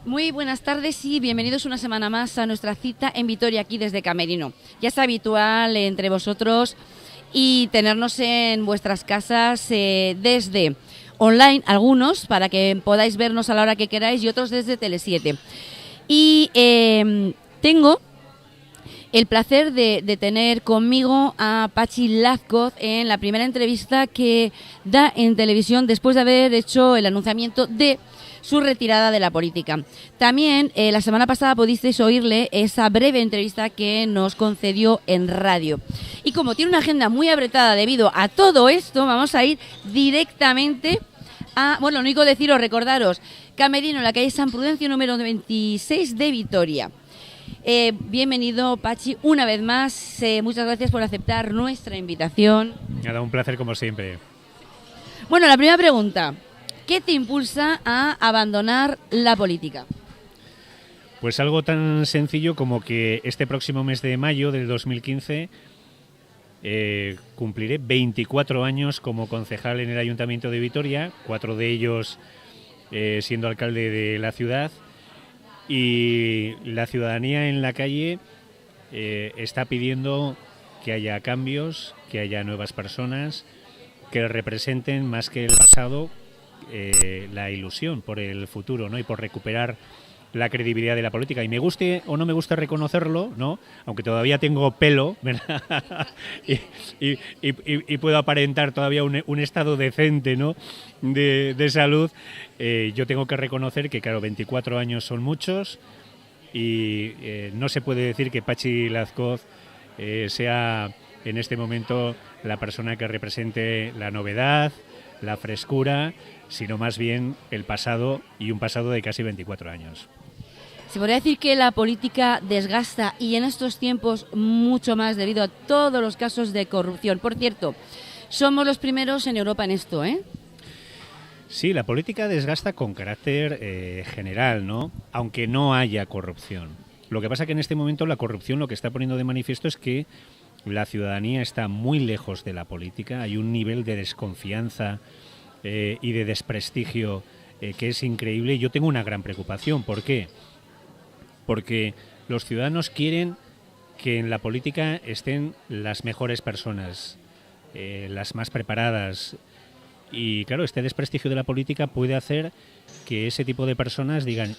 Muy buenas tardes y bienvenidos una semana más a nuestra cita en Vitoria, aquí desde Camerino. Ya es habitual entre vosotros y tenernos en vuestras casas desde online, algunos, para que podáis vernos a la hora que queráis, y otros desde Tele7. Y tengo el placer de tener conmigo a Patxi Lázquez en la primera entrevista que da en televisión después de haber hecho el anunciamiento de su retirada de la política. También la semana pasada pudisteis oírle esa breve entrevista que nos concedió en radio. Y como tiene una agenda muy apretada debido a todo esto, vamos a ir directamente a, bueno, lo único deciros, recordaros, Camerino, en la calle San Prudencio, número 26 de Vitoria. Bienvenido, Patxi, una vez más. Muchas gracias por aceptar nuestra invitación. Nada, un placer como siempre. Bueno, la primera pregunta. ¿Qué te impulsa a abandonar la política? Pues algo tan sencillo como que este próximo mes de mayo del 2015 cumpliré 24 años como concejal en el Ayuntamiento de Vitoria, 4 de ellos siendo alcalde de la ciudad, y la ciudadanía en la calle está pidiendo que haya cambios, que haya nuevas personas, que representen más que el pasado la ilusión por el futuro, ¿no? Y por recuperar la credibilidad de la política. Y me guste o no me guste reconocerlo, ¿no? Aunque todavía tengo pelo, ¿verdad? y puedo aparentar todavía un estado decente, ¿no? de salud, yo tengo que reconocer que, claro, 24 años son muchos y no se puede decir que Patxi Lázquez sea en este momento la persona que represente la novedad, la frescura, sino más bien el pasado, y un pasado de casi 24 años. Se podría decir que la política desgasta, y en estos tiempos mucho más debido a todos los casos de corrupción. Por cierto, somos los primeros en Europa en esto, ¿eh? Sí, la política desgasta con carácter general, ¿no? Aunque no haya corrupción. Lo que pasa es que en este momento la corrupción lo que está poniendo de manifiesto es que la ciudadanía está muy lejos de la política, hay un nivel de desconfianza y de desprestigio que es increíble. Yo tengo una gran preocupación. ¿Por qué? Porque los ciudadanos quieren que en la política estén las mejores personas, las más preparadas. Y claro, este desprestigio de la política puede hacer que ese tipo de personas digan: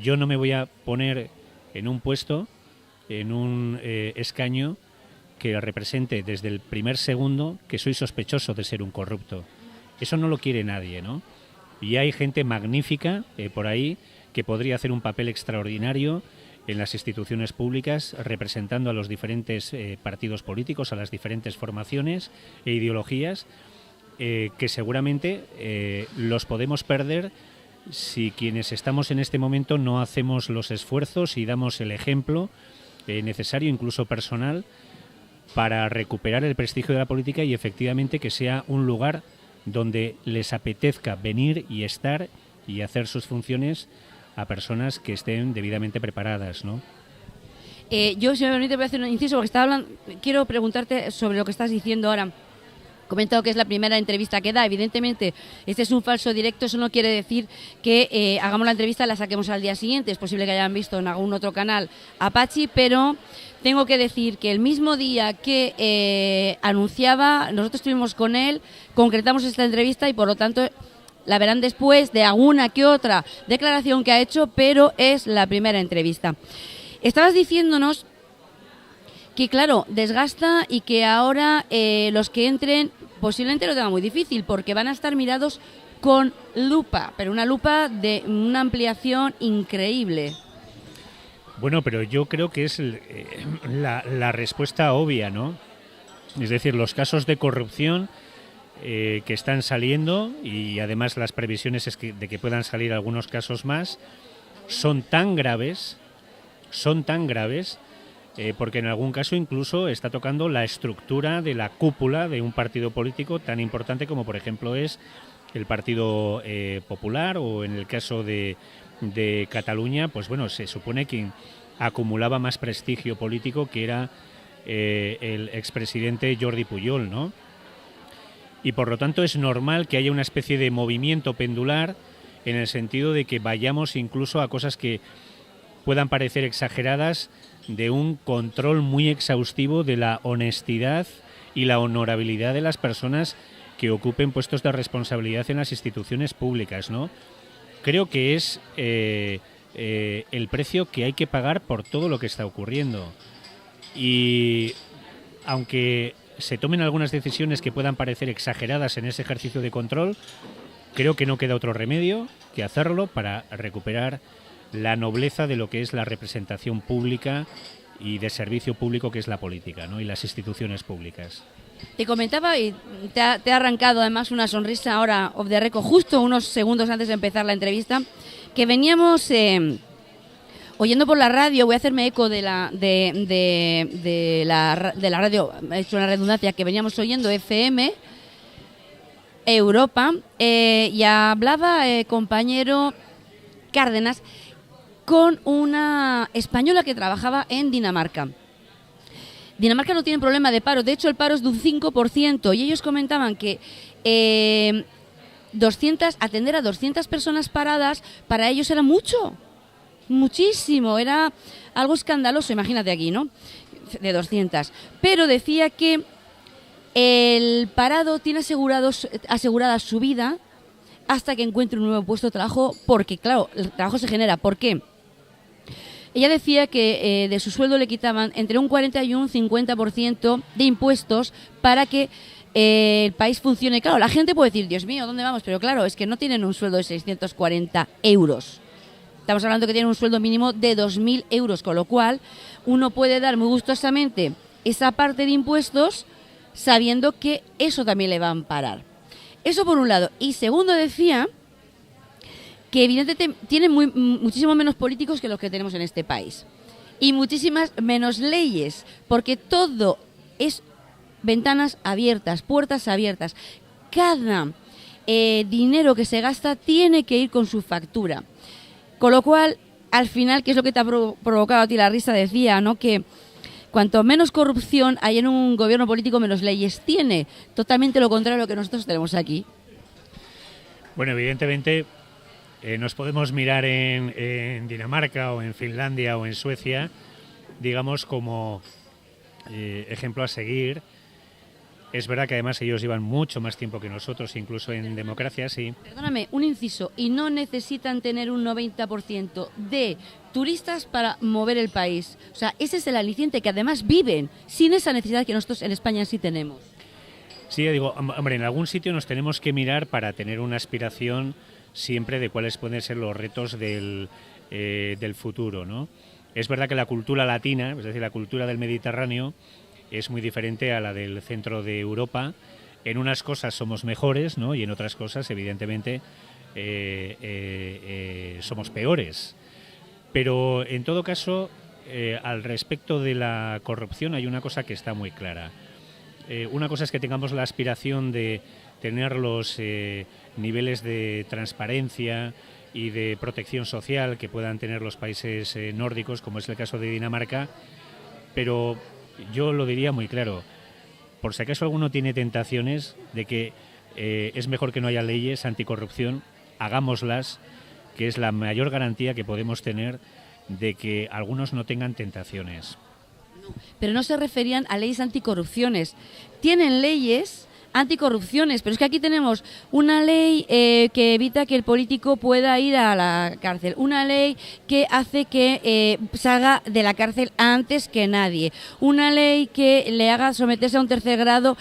yo no me voy a poner en un puesto, en un escaño que represente desde el primer segundo que soy sospechoso de ser un corrupto. Eso no lo quiere nadie, ¿no? Y hay gente magnífica por ahí que podría hacer un papel extraordinario en las instituciones públicas, representando a los diferentes partidos políticos, a las diferentes formaciones e ideologías, que seguramente los podemos perder si quienes estamos en este momento no hacemos los esfuerzos y damos el ejemplo necesario, incluso personal, para recuperar el prestigio de la política y efectivamente que sea un lugar donde les apetezca venir y estar y hacer sus funciones a personas que estén debidamente preparadas, ¿no? Yo, si me permite, voy a hacer un inciso porque quiero preguntarte sobre lo que estás diciendo ahora. Comentado que es la primera entrevista que da. Evidentemente, este es un falso directo. Eso no quiere decir que hagamos la entrevista y la saquemos al día siguiente. Es posible que hayan visto en algún otro canal a Patxi, pero tengo que decir que el mismo día que anunciaba, nosotros estuvimos con él, concretamos esta entrevista y por lo tanto la verán después de alguna que otra declaración que ha hecho, pero es la primera entrevista. Estabas diciéndonos que, claro, desgasta y que ahora los que entren posiblemente lo tengan muy difícil porque van a estar mirados con lupa, pero una lupa de una ampliación increíble. Bueno, pero yo creo que es la respuesta obvia, ¿no? Es decir, los casos de corrupción que están saliendo, y además las previsiones es de que puedan salir algunos casos más, son tan graves, porque en algún caso incluso está tocando la estructura de la cúpula de un partido político tan importante como, por ejemplo, es el Partido Popular, o en el caso de Cataluña, pues bueno, se supone que acumulaba más prestigio político, que era el expresidente Jordi Pujol, ¿no? Y por lo tanto es normal que haya una especie de movimiento pendular en el sentido de que vayamos incluso a cosas que puedan parecer exageradas, de un control muy exhaustivo de la honestidad y la honorabilidad de las personas que ocupen puestos de responsabilidad en las instituciones públicas, ¿no? Creo que es el precio que hay que pagar por todo lo que está ocurriendo. Y aunque se tomen algunas decisiones que puedan parecer exageradas en ese ejercicio de control, creo que no queda otro remedio que hacerlo para recuperar la nobleza de lo que es la representación pública y de servicio público que es la política, ¿no? Y las instituciones públicas. Te comentaba, y te ha arrancado además una sonrisa ahora off the record, justo unos segundos antes de empezar la entrevista, que veníamos oyendo por la radio. Voy a hacerme eco de la radio, he hecho una redundancia, que veníamos oyendo FM Europa, y hablaba compañero Cárdenas con una española que trabajaba en Dinamarca. Dinamarca no tiene problema de paro, de hecho el paro es de un 5%, y ellos comentaban que atender a 200 personas paradas para ellos era mucho, muchísimo, era algo escandaloso, imagínate aquí, ¿no? De 200. Pero decía que el parado tiene asegurada su vida hasta que encuentre un nuevo puesto de trabajo, porque claro, el trabajo se genera. ¿Por qué? Ella decía que de su sueldo le quitaban entre un 40 y un 50% de impuestos para que el país funcione. Claro, la gente puede decir, Dios mío, ¿dónde vamos? Pero claro, es que no tienen un sueldo de 640 euros. Estamos hablando que tienen un sueldo mínimo de 2.000 euros, con lo cual uno puede dar muy gustosamente esa parte de impuestos sabiendo que eso también le va a amparar. Eso por un lado. Y segundo, decía que evidentemente tienen muchísimo menos políticos que los que tenemos en este país. Y muchísimas menos leyes, porque todo es ventanas abiertas, puertas abiertas. Cada dinero que se gasta tiene que ir con su factura. Con lo cual, al final, ¿qué es lo que te ha provocado a ti la risa? Decía, ¿no?, que cuanto menos corrupción hay en un gobierno político, menos leyes tiene. Totalmente lo contrario a lo que nosotros tenemos aquí. Bueno, evidentemente nos podemos mirar en Dinamarca o en Finlandia o en Suecia, digamos, como ejemplo a seguir. Es verdad que además ellos llevan mucho más tiempo que nosotros, incluso en democracia, sí. Perdóname, un inciso. Y no necesitan tener un 90% de turistas para mover el país. O sea, ese es el aliciente, que además viven sin esa necesidad que nosotros en España sí tenemos. Sí, digo, hombre, en algún sitio nos tenemos que mirar para tener una aspiración siempre de cuáles pueden ser los retos del futuro, ¿no? Es verdad que la cultura latina, es decir, la cultura del Mediterráneo, es muy diferente a la del centro de Europa. En unas cosas somos mejores, ¿no? Y en otras cosas, evidentemente, somos peores. Pero, en todo caso, al respecto de la corrupción hay una cosa que está muy clara. Una cosa es que tengamos la aspiración de tener los niveles de transparencia y de protección social que puedan tener los países nórdicos, como es el caso de Dinamarca, pero yo lo diría muy claro, por si acaso alguno tiene tentaciones de que es mejor que no haya leyes anticorrupción, hagámoslas, que es la mayor garantía que podemos tener de que algunos no tengan tentaciones. Pero no se referían a leyes anticorrupciones. Tienen leyes anticorrupciones, pero es que aquí tenemos una ley que evita que el político pueda ir a la cárcel, una ley que hace que salga de la cárcel antes que nadie, una ley que le haga someterse a un tercer grado,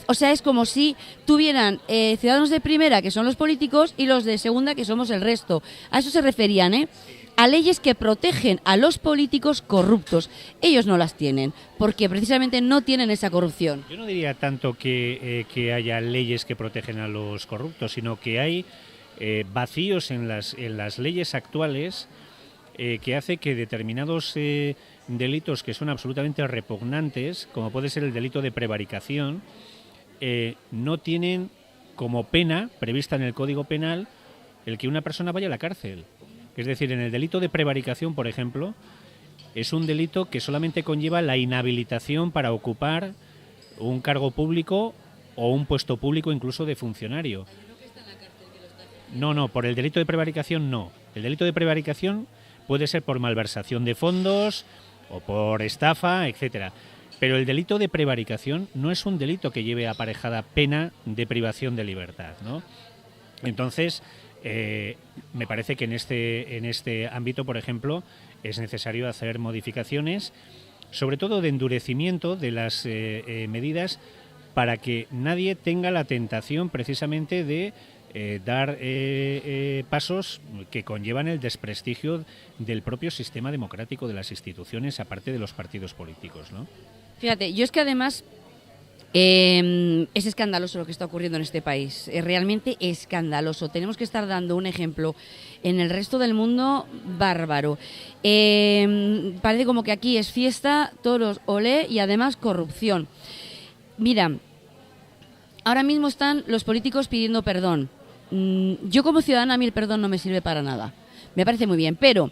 o sea, es como si tuvieran ciudadanos de primera, que son los políticos, y los de segunda, que somos el resto. A eso se referían, a leyes que protegen a los políticos corruptos. Ellos no las tienen, porque precisamente no tienen esa corrupción. Yo no diría tanto que haya leyes que protegen a los corruptos, sino que hay vacíos en las leyes actuales que hace que determinados delitos que son absolutamente repugnantes, como puede ser el delito de prevaricación, no tienen como pena prevista en el Código Penal el que una persona vaya a la cárcel. Es decir, en el delito de prevaricación, por ejemplo, es un delito que solamente conlleva la inhabilitación para ocupar un cargo público o un puesto público, incluso de funcionario. No, por el delito de prevaricación no. El delito de prevaricación puede ser por malversación de fondos o por estafa, etcétera. Pero el delito de prevaricación no es un delito que lleve aparejada pena de privación de libertad, ¿no? Entonces, me parece que en este ámbito, por ejemplo, es necesario hacer modificaciones, sobre todo de endurecimiento de las medidas, para que nadie tenga la tentación precisamente de dar pasos que conllevan el desprestigio del propio sistema democrático, de las instituciones, aparte de los partidos políticos, ¿no? Fíjate, yo es que además es escandaloso lo que está ocurriendo en este país, es realmente escandaloso. Tenemos que estar dando un ejemplo en el resto del mundo bárbaro. Parece como que aquí es fiesta, toros, olé y además corrupción. Mira, ahora mismo están los políticos pidiendo perdón. Yo como ciudadana, a mí el perdón no me sirve para nada. Me parece muy bien, pero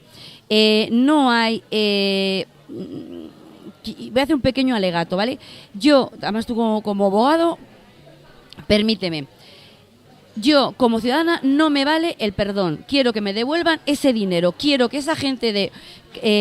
no hay... voy a hacer un pequeño alegato, ¿vale? Yo, además tú como abogado, permíteme. Yo, como ciudadana, no me vale el perdón. Quiero que me devuelvan ese dinero. Quiero que esa gente de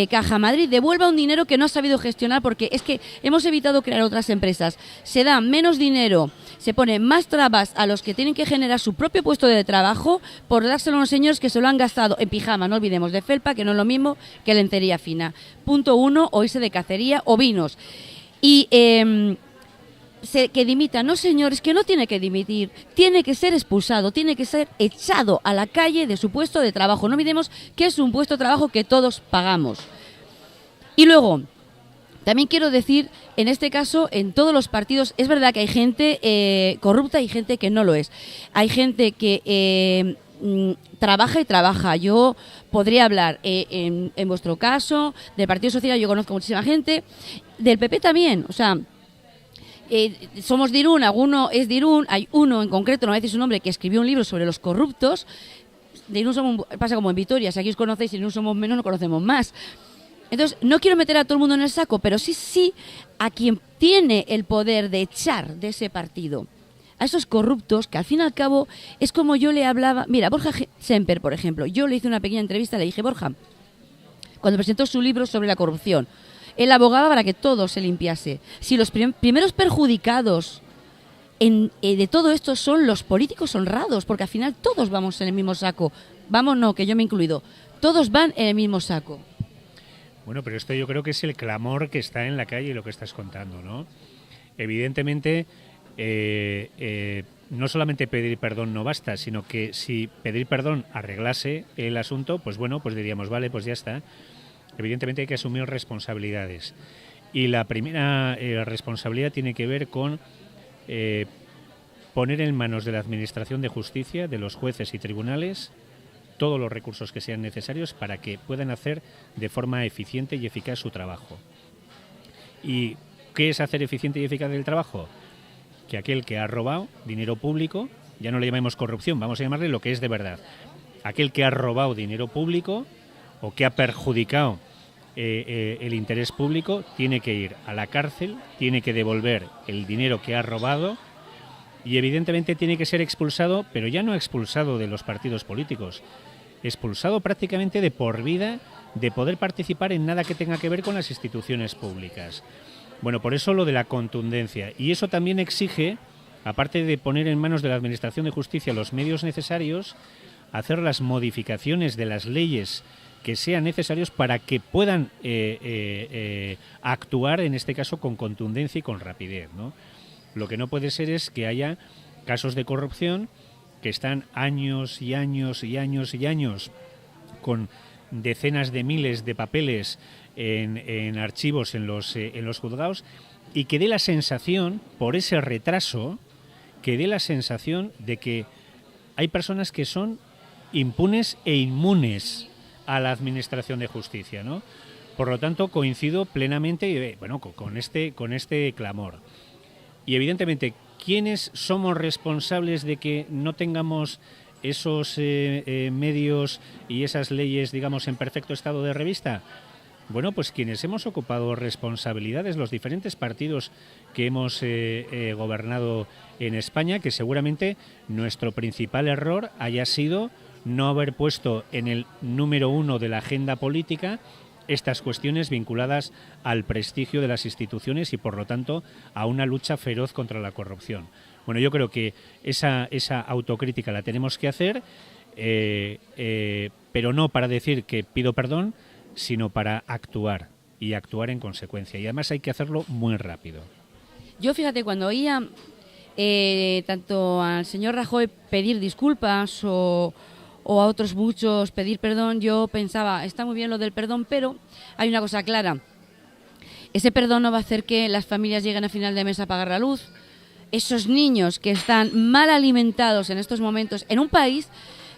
Caja Madrid devuelva un dinero que no ha sabido gestionar, porque es que hemos evitado crear otras empresas. Se da menos dinero, se ponen más trabas a los que tienen que generar su propio puesto de trabajo por dárselo a unos señores que se lo han gastado en pijama, no olvidemos, de felpa, que no es lo mismo que lencería fina. Punto 1, o irse de cacería o vinos. Y... que dimita. No, señores, que no tiene que dimitir, tiene que ser expulsado, tiene que ser echado a la calle de su puesto de trabajo. No olvidemos que es un puesto de trabajo que todos pagamos. Y luego, también quiero decir, en este caso, en todos los partidos, es verdad que hay gente corrupta y gente que no lo es. Hay gente que trabaja y trabaja. Yo podría hablar, en vuestro caso, del Partido Socialista, yo conozco muchísima gente, del PP también, o sea... somos de Irún, alguno es de Irún, hay uno en concreto, no voy a decir su nombre, que escribió un libro sobre los corruptos. De Irún pasa como en Vitoria, si aquí os conocéis, si en Irún somos menos, no conocemos más. Entonces, no quiero meter a todo el mundo en el saco, pero sí a quien tiene el poder de echar de ese partido a esos corruptos, que al fin y al cabo es como yo le hablaba. Mira, Borja Semper, por ejemplo, yo le hice una pequeña entrevista, le dije, Borja, cuando presentó su libro sobre la corrupción, él abogaba para que todo se limpiase. Si los primeros perjudicados de todo esto son los políticos honrados, porque al final todos vamos en el mismo saco. Vamos, no, que yo me he incluido. Todos van en el mismo saco. Bueno, pero esto yo creo que es el clamor que está en la calle, lo que estás contando, ¿no? Evidentemente, no solamente pedir perdón no basta, sino que si pedir perdón arreglase el asunto, pues bueno, pues diríamos, vale, pues ya está. Evidentemente hay que asumir responsabilidades. Y la primera responsabilidad tiene que ver con poner en manos de la Administración de Justicia, de los jueces y tribunales, todos los recursos que sean necesarios para que puedan hacer de forma eficiente y eficaz su trabajo. ¿Y qué es hacer eficiente y eficaz el trabajo? Que aquel que ha robado dinero público, ya no le llamemos corrupción, vamos a llamarle lo que es de verdad, aquel que ha robado dinero público o que ha perjudicado el interés público, tiene que ir a la cárcel, tiene que devolver el dinero que ha robado y evidentemente tiene que ser expulsado, pero ya no expulsado de los partidos políticos, expulsado prácticamente de por vida de poder participar en nada que tenga que ver con las instituciones públicas. Bueno, por eso lo de la contundencia. Y eso también exige, aparte de poner en manos de la Administración de Justicia los medios necesarios, hacer las modificaciones de las leyes que sean necesarios para que puedan actuar, en este caso, con contundencia y con rapidez, ¿no? Lo que no puede ser es que haya casos de corrupción que están años y años y años y años con decenas de miles de papeles en archivos en los juzgados y que dé la sensación, por ese retraso, que dé la sensación de que hay personas que son impunes e inmunes a la Administración de Justicia, ¿no? Por lo tanto, coincido plenamente con este clamor. Y evidentemente, ¿quiénes somos responsables de que no tengamos esos medios y esas leyes, digamos, en perfecto estado de revista? bueno, pues quienes hemos ocupado responsabilidades, los diferentes partidos que hemos gobernado en España, que seguramente nuestro principal error haya sido no haber puesto en el número 1 de la agenda política estas cuestiones vinculadas al prestigio de las instituciones y, por lo tanto, a una lucha feroz contra la corrupción. Bueno, yo creo que esa autocrítica la tenemos que hacer, pero no para decir que pido perdón, sino para actuar y actuar en consecuencia. Y además hay que hacerlo muy rápido. Yo, fíjate, cuando oía tanto al señor Rajoy pedir disculpas o a otros muchos pedir perdón, yo pensaba, está muy bien lo del perdón, pero hay una cosa clara. Ese perdón no va a hacer que las familias lleguen a final de mes a pagar la luz. Esos niños que están mal alimentados en estos momentos en un país,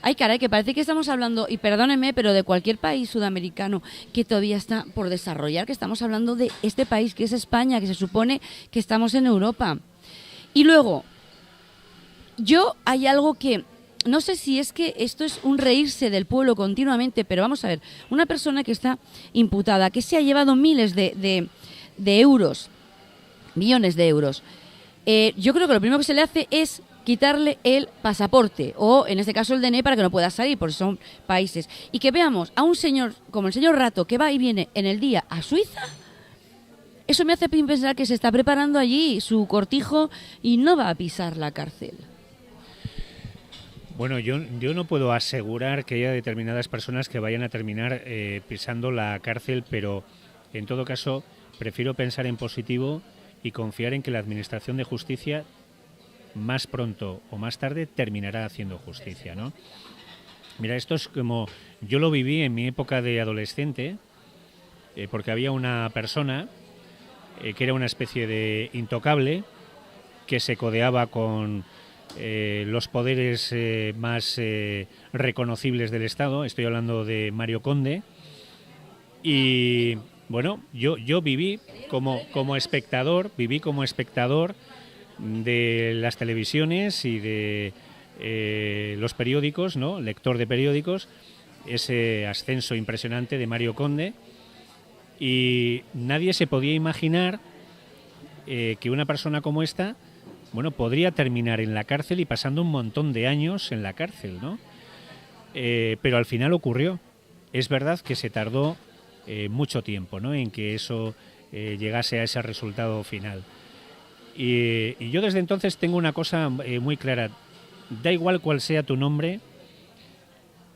ay caray, que parece que estamos hablando, y perdónenme, pero de cualquier país sudamericano que todavía está por desarrollar, que estamos hablando de este país que es España, que se supone que estamos en Europa. Y luego, hay algo que no sé si es que esto es un reírse del pueblo continuamente, pero vamos a ver, una persona que está imputada, que se ha llevado miles de euros, millones de euros, yo creo que lo primero que se le hace es quitarle el pasaporte, o en este caso el DNI, para que no pueda salir, porque son países. Y que veamos a un señor como el señor Rato, que va y viene en el día a Suiza, eso me hace pensar que se está preparando allí su cortijo y no va a pisar la cárcel. Bueno, yo no puedo asegurar que haya determinadas personas que vayan a terminar pisando la cárcel, pero en todo caso prefiero pensar en positivo y confiar en que la Administración de Justicia más pronto o más tarde terminará haciendo justicia, ¿no? Mira, esto es como yo lo viví en mi época de adolescente, porque había una persona que era una especie de intocable que se codeaba con los poderes más reconocibles del Estado. Estoy hablando de Mario Conde. Y bueno, yo viví como espectador de las televisiones y de los periódicos, ¿no? Lector de periódicos, ese ascenso impresionante de Mario Conde, y nadie se podía imaginar que una persona como esta, bueno, podría terminar en la cárcel y pasando un montón de años en la cárcel, ¿no? Pero al final ocurrió. Es verdad que se tardó mucho tiempo, ¿no?, en que eso llegase a ese resultado final. Y yo desde entonces tengo una cosa muy clara. Da igual cuál sea tu nombre,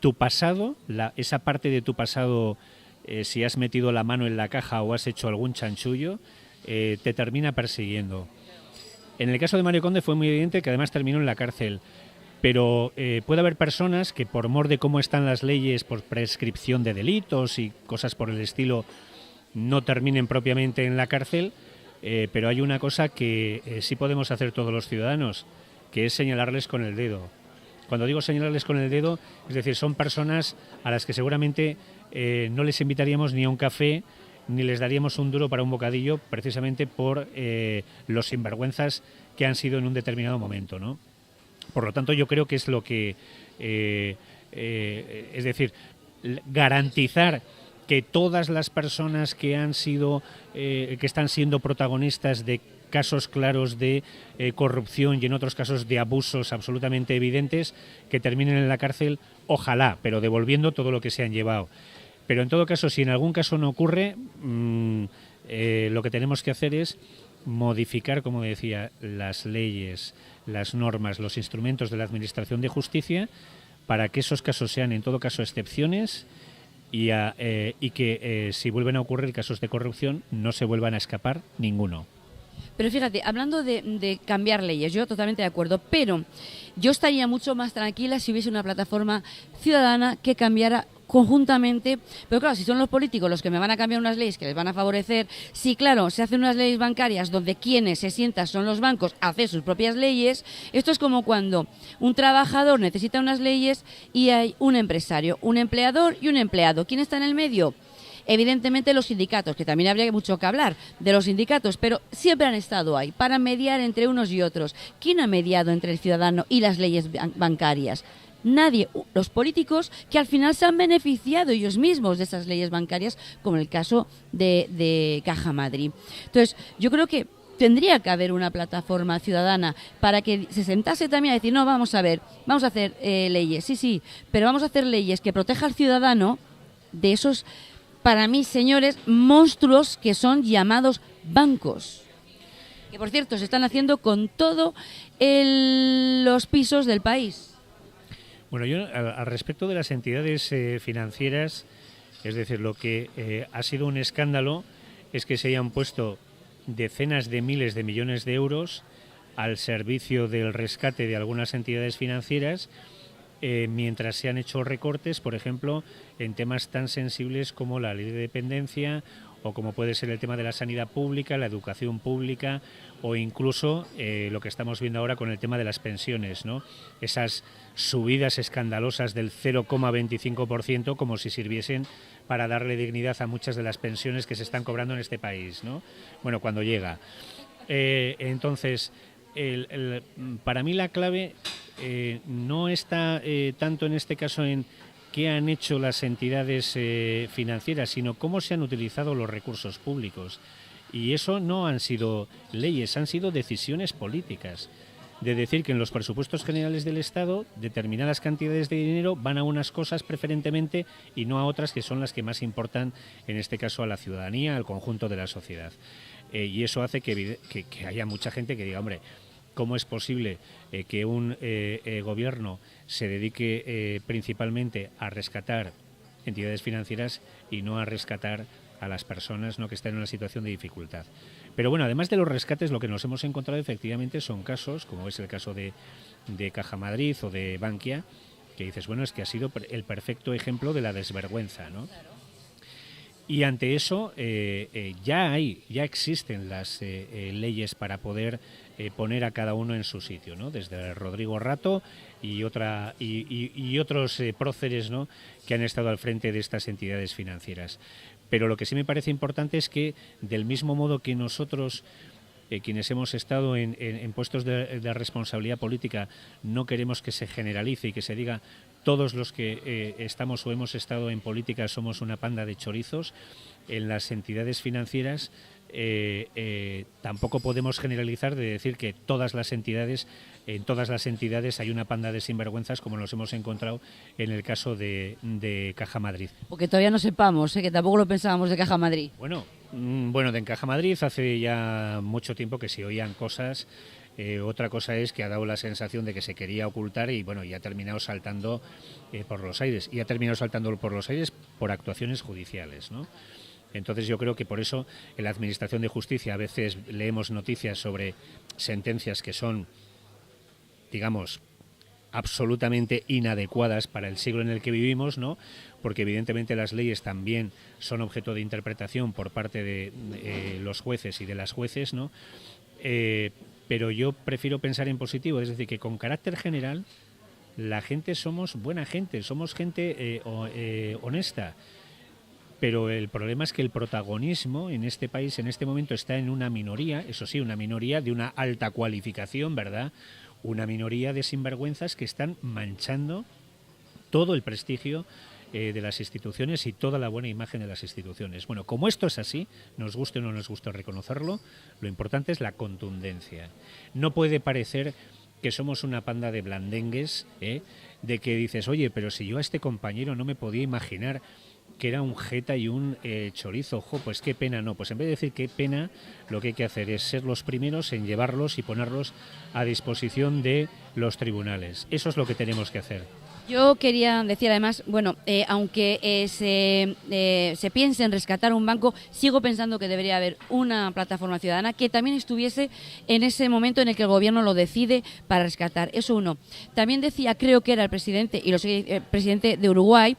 tu pasado, esa parte de tu pasado, si has metido la mano en la caja o has hecho algún chanchullo, te termina persiguiendo. En el caso de Mario Conde fue muy evidente que además terminó en la cárcel, pero puede haber personas que por mor de cómo están las leyes, por prescripción de delitos y cosas por el estilo, no terminen propiamente en la cárcel, pero hay una cosa que sí podemos hacer todos los ciudadanos, que es señalarles con el dedo. Cuando digo señalarles con el dedo, es decir, son personas a las que seguramente no les invitaríamos ni a un café, ni les daríamos un duro para un bocadillo, precisamente por los sinvergüenzas que han sido en un determinado momento, ¿no? Por lo tanto, yo creo que es lo que... es decir, garantizar que todas las personas que han sido, que están siendo protagonistas de casos claros de corrupción y en otros casos de abusos absolutamente evidentes, que terminen en la cárcel, ojalá, pero devolviendo todo lo que se han llevado. Pero en todo caso, si en algún caso no ocurre, lo que tenemos que hacer es modificar, como decía, las leyes, las normas, los instrumentos de la Administración de Justicia, para que esos casos sean en todo caso excepciones y que si vuelven a ocurrir casos de corrupción no se vuelvan a escapar ninguno. Pero fíjate, hablando de cambiar leyes, yo totalmente de acuerdo, pero yo estaría mucho más tranquila si hubiese una plataforma ciudadana que cambiara conjuntamente, pero claro, si son los políticos los que me van a cambiar unas leyes que les van a favorecer, si claro, se hacen unas leyes bancarias donde quienes se sientan son los bancos a hacer sus propias leyes, esto es como cuando un trabajador necesita unas leyes y hay un empresario, un empleador y un empleado. ¿Quién está en el medio? Evidentemente los sindicatos, que también habría mucho que hablar de los sindicatos, pero siempre han estado ahí para mediar entre unos y otros. ¿Quién ha mediado entre el ciudadano y las leyes bancarias? nadie, los políticos que al final se han beneficiado ellos mismos de esas leyes bancarias, como el caso de Caja Madrid. Entonces, yo creo que tendría que haber una plataforma ciudadana para que se sentase también a decir, no, vamos a ver, vamos a hacer leyes, sí, pero vamos a hacer leyes que proteja al ciudadano de esos, para mí, señores, monstruos que son llamados bancos. Que, por cierto, se están haciendo con todos los pisos del país. Bueno, yo al respecto de las entidades financieras, es decir, lo que ha sido un escándalo es que se hayan puesto decenas de miles de millones de euros al servicio del rescate de algunas entidades financieras, mientras se han hecho recortes, por ejemplo, en temas tan sensibles como la ley de dependencia o como puede ser el tema de la sanidad pública, la educación pública o incluso lo que estamos viendo ahora con el tema de las pensiones, ¿no? Esas subidas escandalosas del 0,25% como si sirviesen para darle dignidad a muchas de las pensiones que se están cobrando en este país, ¿no? Bueno, cuando llega. Entonces, para mí la clave no está tanto en este caso en qué han hecho las entidades financieras, sino cómo se han utilizado los recursos públicos. Y eso no han sido leyes, han sido decisiones políticas. De decir que en los presupuestos generales del Estado determinadas cantidades de dinero van a unas cosas preferentemente y no a otras que son las que más importan, en este caso a la ciudadanía, al conjunto de la sociedad. Y eso hace que haya mucha gente que diga, hombre, ¿cómo es posible que un gobierno se dedique principalmente a rescatar entidades financieras y no a rescatar a las personas, ¿no?, que están en una situación de dificultad? Pero bueno, además de los rescates, lo que nos hemos encontrado efectivamente son casos, como es el caso de Caja Madrid o de Bankia, que dices, bueno, es que ha sido el perfecto ejemplo de la desvergüenza, ¿no? Y ante eso ya existen las leyes para poder poner a cada uno en su sitio, ¿no? Desde Rodrigo Rato y otros próceres, ¿no?, que han estado al frente de estas entidades financieras. Pero lo que sí me parece importante es que, del mismo modo que nosotros, quienes hemos estado en puestos de responsabilidad política, no queremos que se generalice y que se diga todos los que estamos o hemos estado en política somos una panda de chorizos, en las entidades financieras tampoco podemos generalizar de decir que en todas las entidades hay una panda de sinvergüenzas, como nos hemos encontrado en el caso de Caja Madrid. Porque todavía no sepamos, que tampoco lo pensábamos de Caja Madrid. Bueno, de Caja Madrid hace ya mucho tiempo que se oían cosas. Otra cosa es que ha dado la sensación de que se quería ocultar y bueno, ya ha terminado saltando por los aires. Y ha terminado saltando por los aires por actuaciones judiciales, ¿no? Entonces yo creo que por eso en la Administración de Justicia a veces leemos noticias sobre sentencias que son, digamos, absolutamente inadecuadas para el siglo en el que vivimos, ¿no? Porque evidentemente las leyes también son objeto de interpretación por parte de los jueces y de las jueces, ¿no? Pero yo prefiero pensar en positivo, es decir, que con carácter general la gente somos buena gente, somos gente honesta. Pero el problema es que el protagonismo en este país en este momento está en una minoría, eso sí, una minoría de una alta cualificación, ¿verdad? Una minoría de sinvergüenzas que están manchando todo el prestigio de las instituciones y toda la buena imagen de las instituciones. Bueno, como esto es así, nos guste o no nos guste reconocerlo, lo importante es la contundencia. No puede parecer que somos una panda de blandengues, de que dices, oye, pero si yo a este compañero no me podía imaginar que era un jeta y un chorizo, pues qué pena, no. Pues en vez de decir qué pena, lo que hay que hacer es ser los primeros en llevarlos y ponerlos a disposición de los tribunales. Eso es lo que tenemos que hacer. Yo quería decir además, bueno, aunque se piense en rescatar un banco, sigo pensando que debería haber una plataforma ciudadana que también estuviese en ese momento en el que el gobierno lo decide para rescatar. Eso uno. También decía, creo que era el presidente, y lo sigue el presidente de Uruguay,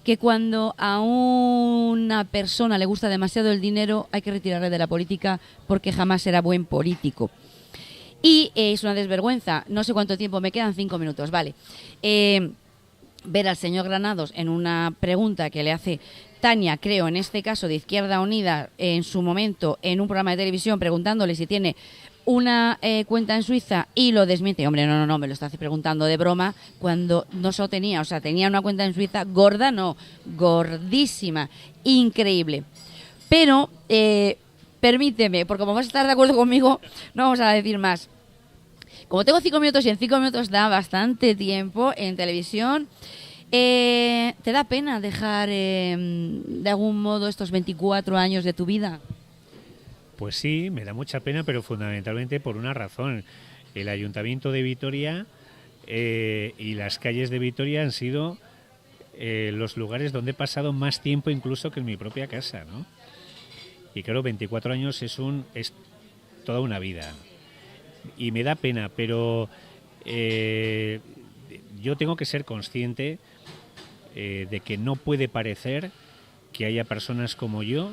que cuando a una persona le gusta demasiado el dinero hay que retirarle de la política porque jamás será buen político. Y es una desvergüenza, no sé cuánto tiempo me quedan, 5 minutos, vale. Ver al señor Granados en una pregunta que le hace Tania, creo, en este caso de Izquierda Unida, en su momento, en un programa de televisión, preguntándole si tiene una cuenta en Suiza y lo desmiente. Hombre, no, me lo estás preguntando de broma, cuando no solo tenía, o sea, tenía una cuenta en Suiza gorda, no, gordísima, increíble. Pero, permíteme, porque como vas a estar de acuerdo conmigo, no vamos a decir más. Como tengo 5 minutos y en 5 minutos da bastante tiempo en televisión, ¿te da pena dejar de algún modo estos 24 años de tu vida? Pues sí, me da mucha pena, pero fundamentalmente por una razón. El Ayuntamiento de Vitoria y las calles de Vitoria han sido los lugares donde he pasado más tiempo incluso que en mi propia casa, ¿no? Y claro, 24 años es toda una vida. Y me da pena, pero yo tengo que ser consciente de que no puede parecer que haya personas como yo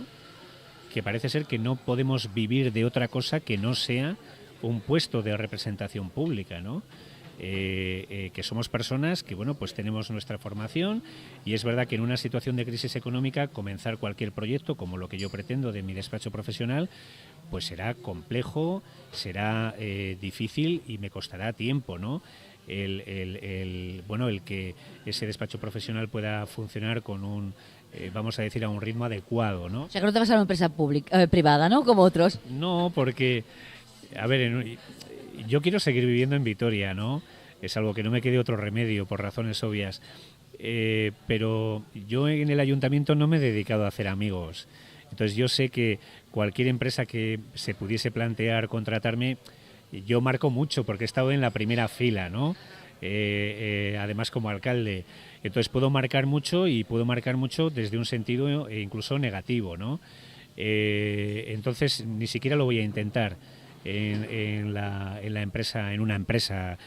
que parece ser que no podemos vivir de otra cosa que no sea un puesto de representación pública, ¿no? Que somos personas que, bueno, pues tenemos nuestra formación y es verdad que en una situación de crisis económica comenzar cualquier proyecto como lo que yo pretendo de mi despacho profesional pues será complejo, será difícil y me costará tiempo, ¿no? El que ese despacho profesional pueda funcionar con un vamos a decir a un ritmo adecuado, ¿no? O sea, que no te vas a una empresa privada, ¿no? Como otros. No, porque a ver, yo quiero seguir viviendo en Vitoria, ¿no? Es algo que no me quede otro remedio por razones obvias. Pero yo en el ayuntamiento no me he dedicado a hacer amigos. Entonces yo sé que cualquier empresa que se pudiese plantear contratarme, yo marco mucho porque he estado en la primera fila, ¿no? Además como alcalde. Entonces puedo marcar mucho y puedo marcar mucho desde un sentido incluso negativo, ¿no? Entonces ni siquiera lo voy a intentar en la empresa, en una empresa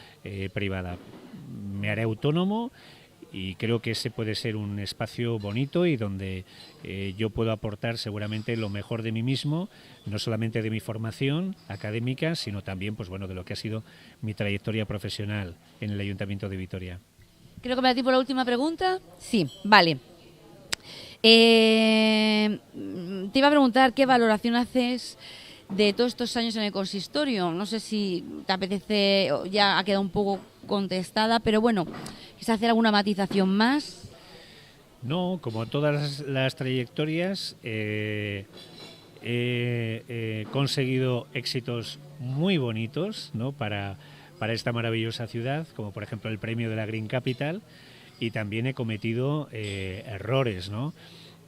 privada. Me haré autónomo y creo que ese puede ser un espacio bonito y donde yo puedo aportar seguramente lo mejor de mí mismo, no solamente de mi formación académica, sino también pues bueno de lo que ha sido mi trayectoria profesional en el Ayuntamiento de Vitoria. Creo que me da tiempo la última pregunta. Sí, vale. Te iba a preguntar qué valoración haces de todos estos años en el consistorio. No sé si te apetece, ya ha quedado un poco contestada, pero bueno, ¿quieres hacer alguna matización más? No, como todas las trayectorias, he conseguido éxitos muy bonitos, ¿no? para esta maravillosa ciudad, como por ejemplo el premio de la Green Capital, y también he cometido errores, ¿no?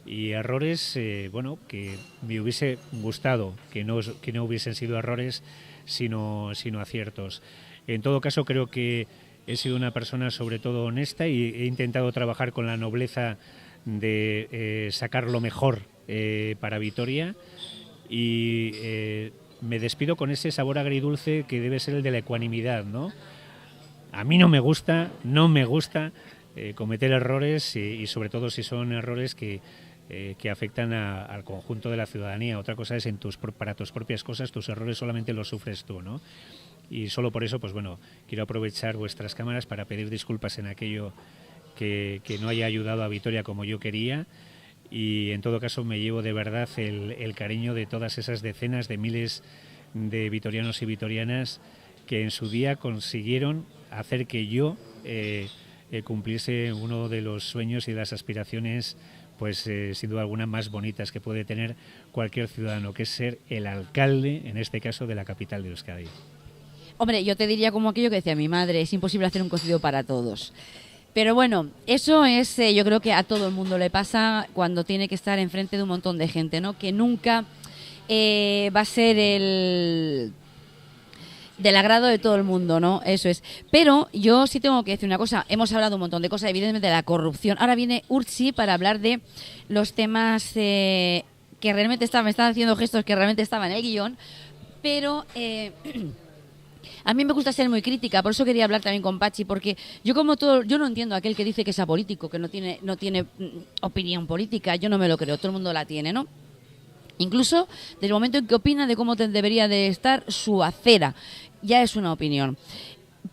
Y errores, bueno, que me hubiese gustado que no hubiesen sido errores, sino aciertos. En todo caso, creo que he sido una persona sobre todo honesta y he intentado trabajar con la nobleza de sacar lo mejor para Vitoria y me despido con ese sabor agridulce que debe ser el de la ecuanimidad, ¿no? A mí no me gusta cometer errores y sobre todo si son errores que afectan al conjunto de la ciudadanía. Otra cosa es para tus propias cosas, tus errores solamente los sufres tú, ¿no? Y solo por eso, pues bueno, quiero aprovechar vuestras cámaras para pedir disculpas en aquello que no haya ayudado a Vitoria como yo quería. Y en todo caso me llevo de verdad el cariño de todas esas decenas de miles de vitorianos y vitorianas que en su día consiguieron hacer que yo cumpliese uno de los sueños y de las aspiraciones pues sin duda alguna más bonitas que puede tener cualquier ciudadano, que es ser el alcalde, en este caso, de la capital de Euskadi. Hombre, yo te diría como aquello que decía mi madre, es imposible hacer un cocido para todos. Pero bueno, eso es, yo creo que a todo el mundo le pasa cuando tiene que estar enfrente de un montón de gente, ¿no? Que nunca va a ser del agrado de todo el mundo, ¿no? Eso es. Pero yo sí tengo que decir una cosa. Hemos hablado un montón de cosas, evidentemente de la corrupción. Ahora viene Urtzi para hablar de los temas que realmente me están haciendo gestos que realmente estaban en el guión. Pero a mí me gusta ser muy crítica, por eso quería hablar también con Pachi, porque yo no entiendo a aquel que dice que es apolítico, que no tiene opinión política. Yo no me lo creo, todo el mundo la tiene, ¿no? Incluso desde el momento en que opina de cómo debería de estar su acera, ya es una opinión.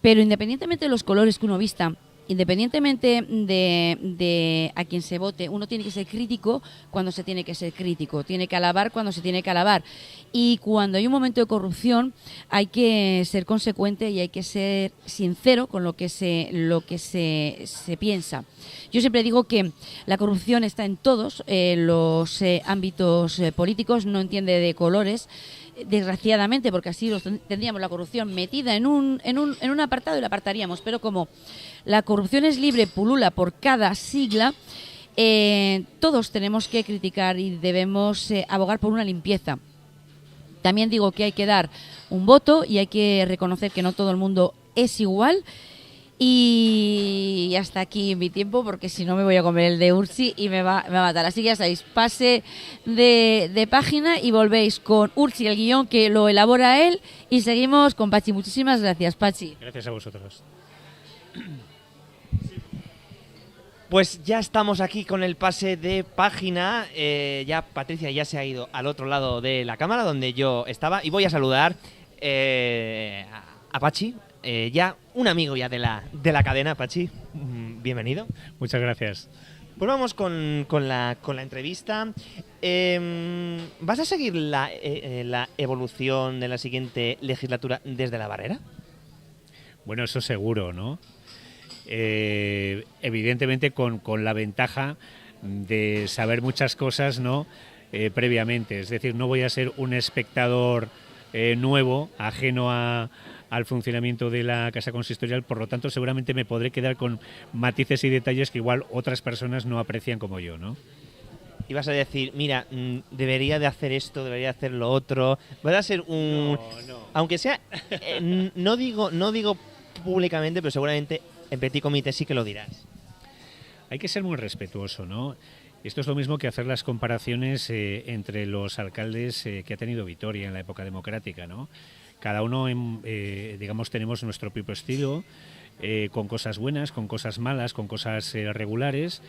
Pero independientemente de los colores que uno vista, independientemente de a quien se vote, uno tiene que ser crítico cuando se tiene que ser crítico, tiene que alabar cuando se tiene que alabar. Y cuando hay un momento de corrupción hay que ser consecuente y hay que ser sincero con lo que se piensa. Yo siempre digo que la corrupción está en todos los ámbitos políticos, no entiende de colores, desgraciadamente, porque así tendríamos la corrupción metida en un apartado y la apartaríamos, pero como la corrupción es libre, pulula por cada sigla, todos tenemos que criticar y debemos abogar por una limpieza. También digo que hay que dar un voto y hay que reconocer que no todo el mundo es igual. Y hasta aquí mi tiempo, porque si no me voy a comer el de Urtzi y me va a matar. Así que ya sabéis, pase de página y volvéis con Urtzi, el guión que lo elabora él, y seguimos con Pachi. Muchísimas gracias, Pachi. Gracias a vosotros. Pues ya estamos aquí con el pase de página. Ya Patricia ya se ha ido al otro lado de la cámara donde yo estaba y voy a saludar a Pachi. Ya un amigo ya de la cadena, Pachi, bienvenido. Muchas gracias. Pues vamos con la entrevista. ¿Vas a seguir la evolución de la siguiente legislatura desde la barrera? Bueno, eso seguro, ¿no? Evidentemente con la ventaja de saber muchas cosas, ¿no? Previamente. Es decir, no voy a ser un espectador nuevo, ajeno al funcionamiento de la Casa Consistorial, por lo tanto seguramente me podré quedar con matices y detalles que igual otras personas no aprecian como yo, ¿no? Y vas a decir, mira, debería de hacer esto, debería de hacer lo otro. Vas a ser un... No. Aunque sea... no digo públicamente, pero seguramente en petit comité sí que lo dirás. Hay que ser muy respetuoso, ¿no? Esto es lo mismo que hacer las comparaciones entre los alcaldes que ha tenido Vitoria en la época democrática, ¿no? Cada uno, digamos, tenemos nuestro propio estilo, con cosas buenas, con cosas malas, con cosas regulares.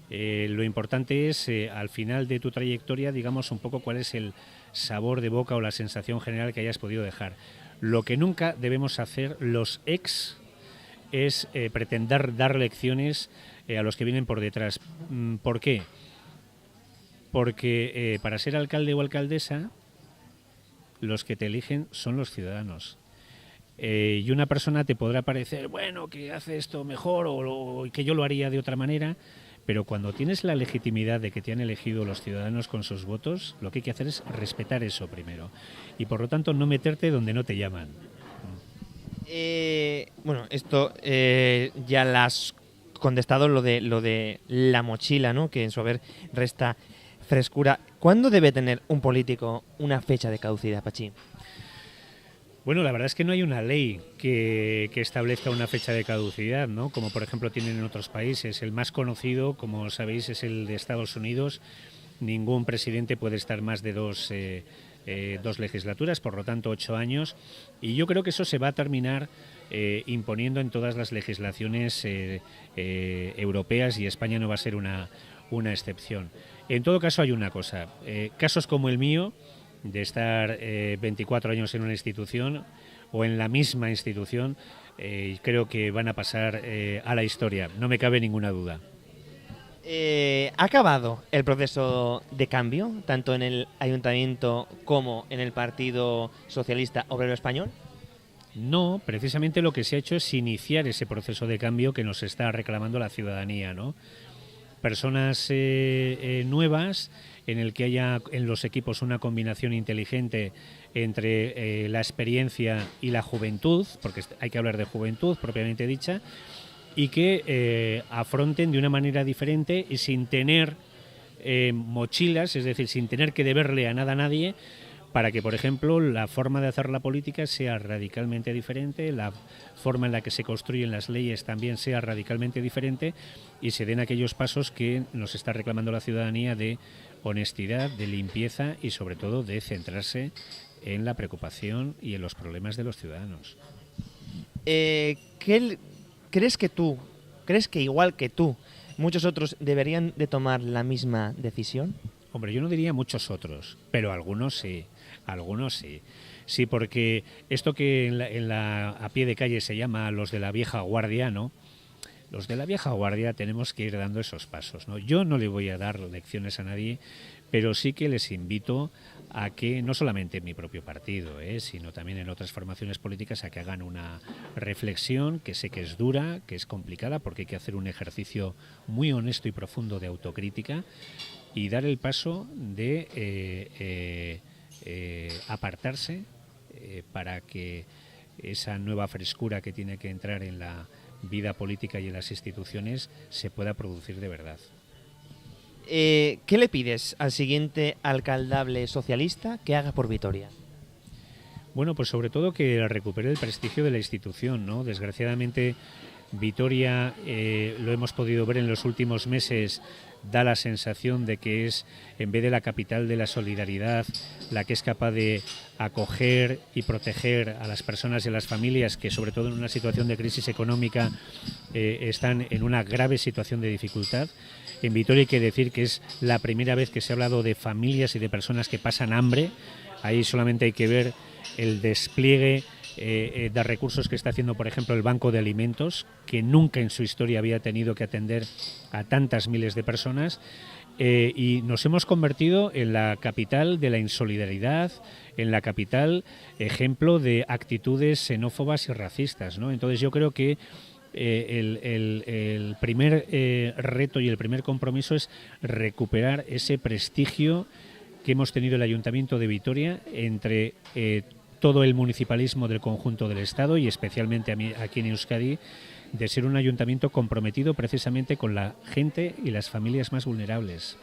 Lo importante es, al final de tu trayectoria, digamos, un poco cuál es el sabor de boca o la sensación general que hayas podido dejar. Lo que nunca debemos hacer los ex es pretender dar lecciones a los que vienen por detrás. ¿Por qué? Porque para ser alcalde o alcaldesa, los que te eligen son los ciudadanos. Y una persona te podrá parecer, bueno, que hace esto mejor o que yo lo haría de otra manera, pero cuando tienes la legitimidad de que te han elegido los ciudadanos con sus votos, lo que hay que hacer es respetar eso primero. Y por lo tanto no meterte donde no te llaman. Bueno, esto ya lo has contestado, lo de la mochila, ¿no? Que en su haber resta frescura. ¿Cuándo debe tener un político una fecha de caducidad, Pachi? Bueno, la verdad es que no hay una ley que establezca una fecha de caducidad, ¿no? Como por ejemplo tienen en otros países. El más conocido, como sabéis, es el de Estados Unidos. Ningún presidente puede estar más de dos legislaturas, por lo tanto 8 años. Y yo creo que eso se va a terminar imponiendo en todas las legislaciones europeas, y España no va a ser una excepción. En todo caso hay una cosa, casos como el mío, de estar 24 años en una institución o en la misma institución, creo que van a pasar a la historia, no me cabe ninguna duda. ¿Ha acabado el proceso de cambio, tanto en el Ayuntamiento como en el Partido Socialista Obrero Español? No, precisamente lo que se ha hecho es iniciar ese proceso de cambio que nos está reclamando la ciudadanía, ¿no? Personas nuevas, en el que haya en los equipos una combinación inteligente entre la experiencia y la juventud, porque hay que hablar de juventud propiamente dicha, y que afronten de una manera diferente y sin tener mochilas, es decir, sin tener que deberle a nada a nadie, para que, por ejemplo, la forma de hacer la política sea radicalmente diferente, la forma en la que se construyen las leyes también sea radicalmente diferente y se den aquellos pasos que nos está reclamando la ciudadanía de honestidad, de limpieza y, sobre todo, de centrarse en la preocupación y en los problemas de los ciudadanos. ¿Crees que igual que tú, muchos otros deberían de tomar la misma decisión? Hombre, yo no diría muchos otros, pero algunos sí. Algunos sí. Sí, porque esto que a pie de calle se llama los de la vieja guardia, ¿no? los de la vieja guardia tenemos que ir dando esos pasos, ¿no? Yo no le voy a dar lecciones a nadie, pero sí que les invito a que, no solamente en mi propio partido, sino también en otras formaciones políticas, a que hagan una reflexión que sé que es dura, que es complicada, porque hay que hacer un ejercicio muy honesto y profundo de autocrítica y dar el paso de apartarse para que esa nueva frescura que tiene que entrar en la vida política y en las instituciones se pueda producir de verdad. ¿Qué le pides al siguiente alcaldable socialista que haga por Vitoria? Bueno, pues sobre todo que recupere el prestigio de la institución, ¿no? Desgraciadamente, Vitoria, lo hemos podido ver en los últimos meses, da la sensación de que es, en vez de la capital de la solidaridad, la que es capaz de acoger y proteger a las personas y a las familias que, sobre todo en una situación de crisis económica, están en una grave situación de dificultad. En Vitoria hay que decir que es la primera vez que se ha hablado de familias y de personas que pasan hambre. Ahí solamente hay que ver el despliegue de recursos que está haciendo, por ejemplo, el Banco de Alimentos, que nunca en su historia había tenido que atender a tantas miles de personas, y nos hemos convertido en la capital de la insolidaridad, en la capital ejemplo de actitudes xenófobas y racistas, ¿no? Entonces yo creo que el primer reto y el primer compromiso es recuperar ese prestigio que hemos tenido el Ayuntamiento de Vitoria entre todo el municipalismo del conjunto del Estado y especialmente aquí en Euskadi, de ser un ayuntamiento comprometido precisamente con la gente y las familias más vulnerables.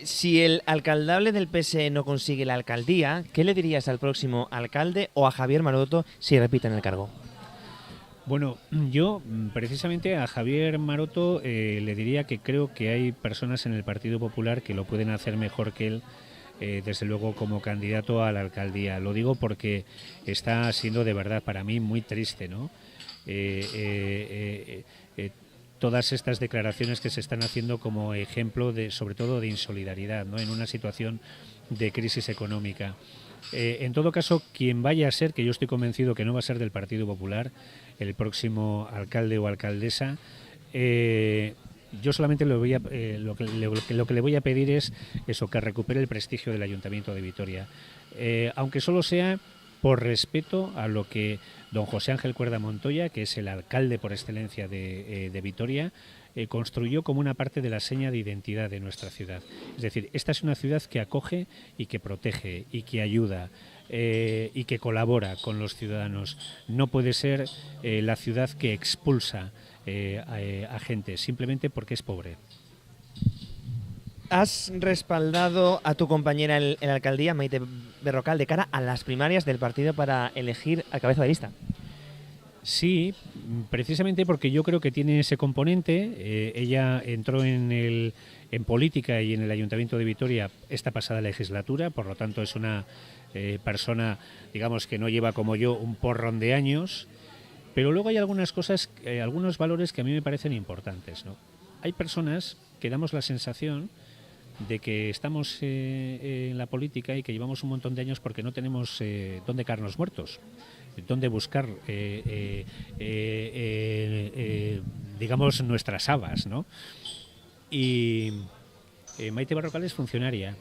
Si el alcaldable del PSE no consigue la alcaldía, ¿qué le dirías al próximo alcalde o a Javier Maroto si repite en el cargo? Bueno, yo precisamente a Javier Maroto le diría que creo que hay personas en el Partido Popular que lo pueden hacer mejor que él, desde luego como candidato a la alcaldía. Lo digo porque está siendo de verdad para mí muy triste, ¿no? Todas estas declaraciones que se están haciendo como ejemplo de, sobre todo, de insolidaridad, ¿no? En una situación de crisis económica. En todo caso, quien vaya a ser, que yo estoy convencido que no va a ser del Partido Popular, el próximo alcalde o alcaldesa, yo solamente lo que le voy a pedir es eso, que recupere el prestigio del Ayuntamiento de Vitoria, aunque solo sea por respeto a lo que don José Ángel Cuerda Montoya, que es el alcalde por excelencia de Vitoria, construyó como una parte de la seña de identidad de nuestra ciudad. Es decir, esta es una ciudad que acoge y que protege y que ayuda y que colabora con los ciudadanos. No puede ser la ciudad que expulsa a gente simplemente porque es pobre. Has respaldado a tu compañera en la alcaldía, Maite Berrocal, de cara a las primarias del partido para elegir al cabeza de lista. Sí, precisamente porque yo creo que tiene ese componente. Ella entró en política y en el Ayuntamiento de Vitoria esta pasada legislatura, por lo tanto es una persona, digamos, que no lleva como yo un porrón de años, pero luego hay algunas cosas, algunos valores que a mí me parecen importantes, ¿no? Hay personas que damos la sensación de que estamos en la política y que llevamos un montón de años porque no tenemos dónde caernos muertos, dónde buscar, digamos, nuestras habas, ¿no? Y Maite Berrocal es funcionaria.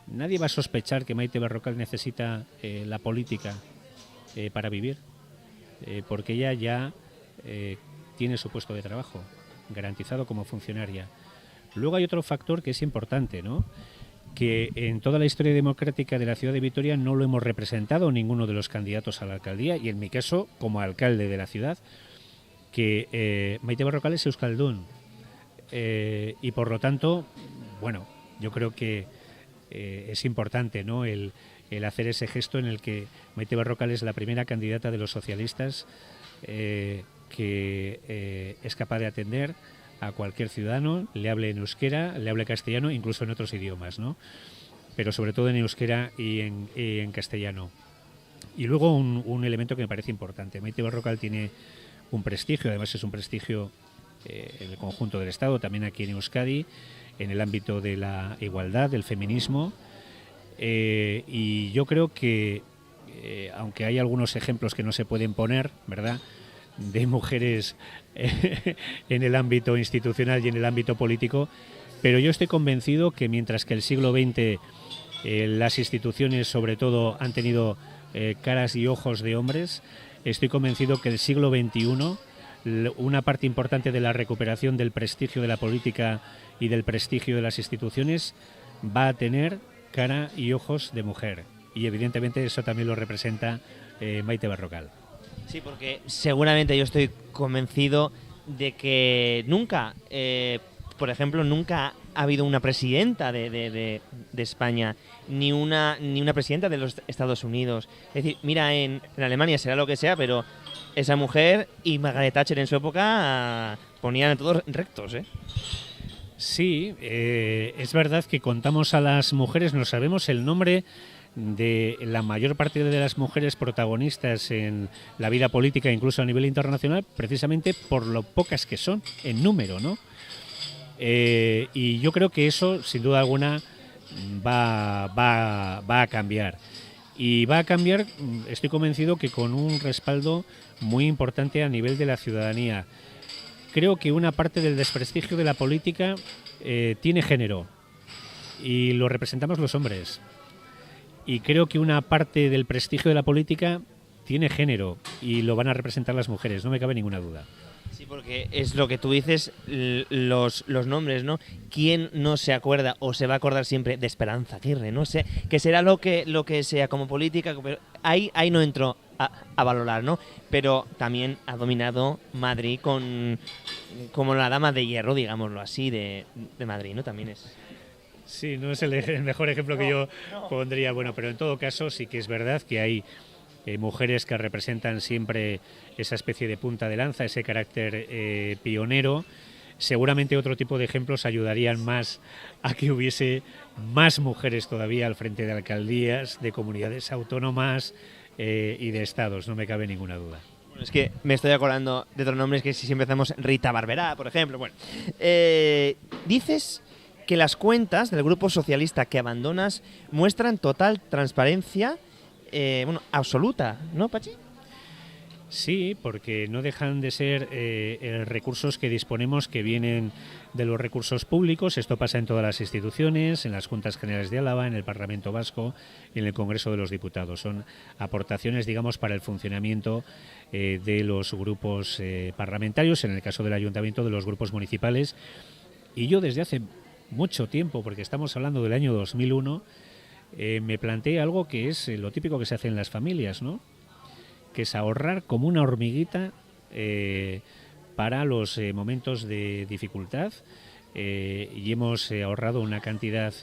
Nadie va a sospechar que Maite Berrocal necesita la política para vivir, porque ella ya tiene su puesto de trabajo garantizado como funcionaria. Luego hay otro factor que es importante, ¿no? Que en toda la historia democrática de la ciudad de Vitoria no lo hemos representado ninguno de los candidatos a la alcaldía, y en mi caso, como alcalde de la ciudad, que Maite Berrocal es euskaldun, y por lo tanto, bueno, yo creo que es importante, ¿no?, el hacer ese gesto en el que Maite Berrocal es la primera candidata de los socialistas que es capaz de atender a cualquier ciudadano, le hable en euskera, le hable castellano, incluso en otros idiomas, ¿no? Pero sobre todo en euskera y en castellano. Y luego un elemento que me parece importante. Maite Berrocal tiene un prestigio, además es un prestigio en el conjunto del Estado, también aquí en Euskadi, en el ámbito de la igualdad, del feminismo, y yo creo que, aunque hay algunos ejemplos que no se pueden poner, ¿verdad?, de mujeres en el ámbito institucional y en el ámbito político, pero yo estoy convencido que mientras que el siglo XX las instituciones sobre todo han tenido caras y ojos de hombres, estoy convencido que el siglo XXI una parte importante de la recuperación del prestigio de la política y del prestigio de las instituciones va a tener cara y ojos de mujer. Y evidentemente eso también lo representa Maite Berrocal. Sí, porque seguramente yo estoy convencido de que nunca, por ejemplo, nunca ha habido una presidenta de España, ni una presidenta de los Estados Unidos. Es decir, mira, en Alemania será lo que sea, pero esa mujer y Margaret Thatcher en su época ponían a todos rectos, ¿eh? Sí, es verdad que contamos a las mujeres, no sabemos el nombre de la mayor parte de las mujeres protagonistas en la vida política, incluso a nivel internacional, precisamente por lo pocas que son en número, ¿no? Y yo creo que eso, sin duda alguna, va a cambiar. Y va a cambiar, estoy convencido, que con un respaldo muy importante a nivel de la ciudadanía. Creo que una parte del desprestigio de la política tiene género y lo representamos los hombres. Y creo que una parte del prestigio de la política tiene género y lo van a representar las mujeres, no me cabe ninguna duda. Sí, porque es lo que tú dices, los nombres, ¿no? ¿Quién no se acuerda o se va a acordar siempre de Esperanza Aguirre? No sé, que será lo que sea como política, pero ahí no entro a valorar, ¿no? Pero también ha dominado Madrid como la dama de hierro, digámoslo así, de Madrid, ¿no? También es... Sí, no es el mejor ejemplo que yo pondría, bueno, pero en todo caso sí que es verdad que hay mujeres que representan siempre esa especie de punta de lanza, ese carácter pionero. Seguramente otro tipo de ejemplos ayudarían más a que hubiese más mujeres todavía al frente de alcaldías, de comunidades autónomas y de estados, no me cabe ninguna duda. Bueno, es que me estoy acordando de otros nombres que si empezamos, Rita Barberá, por ejemplo. Bueno, dices que las cuentas del Grupo Socialista que abandonas muestran total transparencia, absoluta, ¿no, Pachi? Sí, porque no dejan de ser recursos que disponemos que vienen de los recursos públicos. Esto pasa en todas las instituciones, en las Juntas Generales de Álava, en el Parlamento Vasco y en el Congreso de los Diputados. Son aportaciones, digamos, para el funcionamiento de los grupos parlamentarios, en el caso del Ayuntamiento, de los grupos municipales. Y yo desde hace mucho tiempo, porque estamos hablando del año 2001, me planteé algo que es lo típico que se hace en las familias, ¿no? Que es ahorrar como una hormiguita para los momentos de dificultad, y hemos ahorrado una cantidad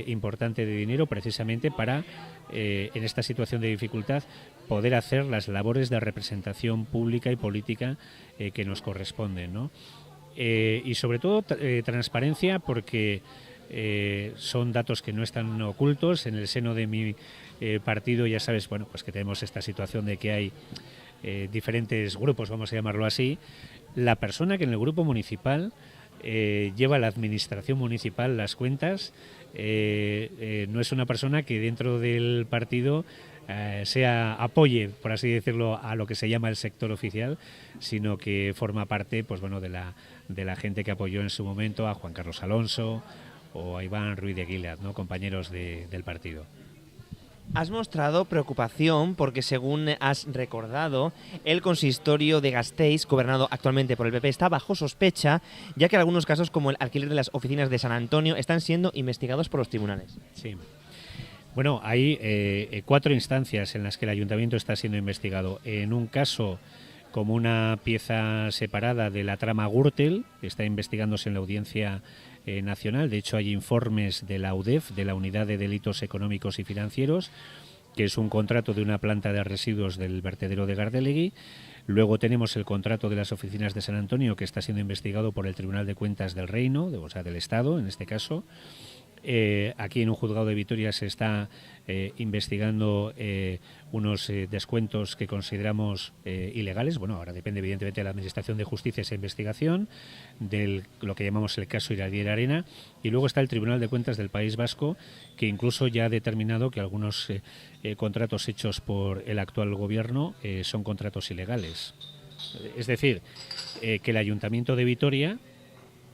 importante de dinero precisamente para, en esta situación de dificultad, poder hacer las labores de representación pública y política que nos corresponden, ¿no? Y sobre todo transparencia, porque son datos que no están ocultos. En el seno de mi partido ya sabes, bueno, pues que tenemos esta situación de que hay diferentes grupos, vamos a llamarlo así. La persona que en el grupo municipal lleva la administración municipal, las cuentas, no es una persona que dentro del partido apoye, por así decirlo, a lo que se llama el sector oficial, sino que forma parte, pues bueno, de la gente que apoyó en su momento a Juan Carlos Alonso o a Iván Ruiz de Aguilar, ¿no? Compañeros del partido. Has mostrado preocupación porque, según has recordado, el consistorio de Gasteiz, gobernado actualmente por el PP, está bajo sospecha, ya que algunos casos, como el alquiler de las oficinas de San Antonio, están siendo investigados por los tribunales. Sí. Bueno, hay 4 instancias en las que el ayuntamiento está siendo investigado. En un caso, como una pieza separada de la trama Gürtel, que está investigándose en la Audiencia Nacional. De hecho, hay informes de la UDEF, de la Unidad de Delitos Económicos y Financieros, que es un contrato de una planta de residuos del vertedero de Gardelegui. Luego tenemos el contrato de las oficinas de San Antonio, que está siendo investigado por el Tribunal de Cuentas del Reino, o sea, del Estado, en este caso. Aquí en un juzgado de Vitoria se está investigando unos descuentos que consideramos ilegales. Bueno, ahora depende evidentemente de la Administración de Justicia esa investigación, de lo que llamamos el caso Iradier Arena. Y luego está el Tribunal de Cuentas del País Vasco, que incluso ya ha determinado que algunos contratos hechos por el actual gobierno son contratos ilegales. Es decir, que el Ayuntamiento de Vitoria,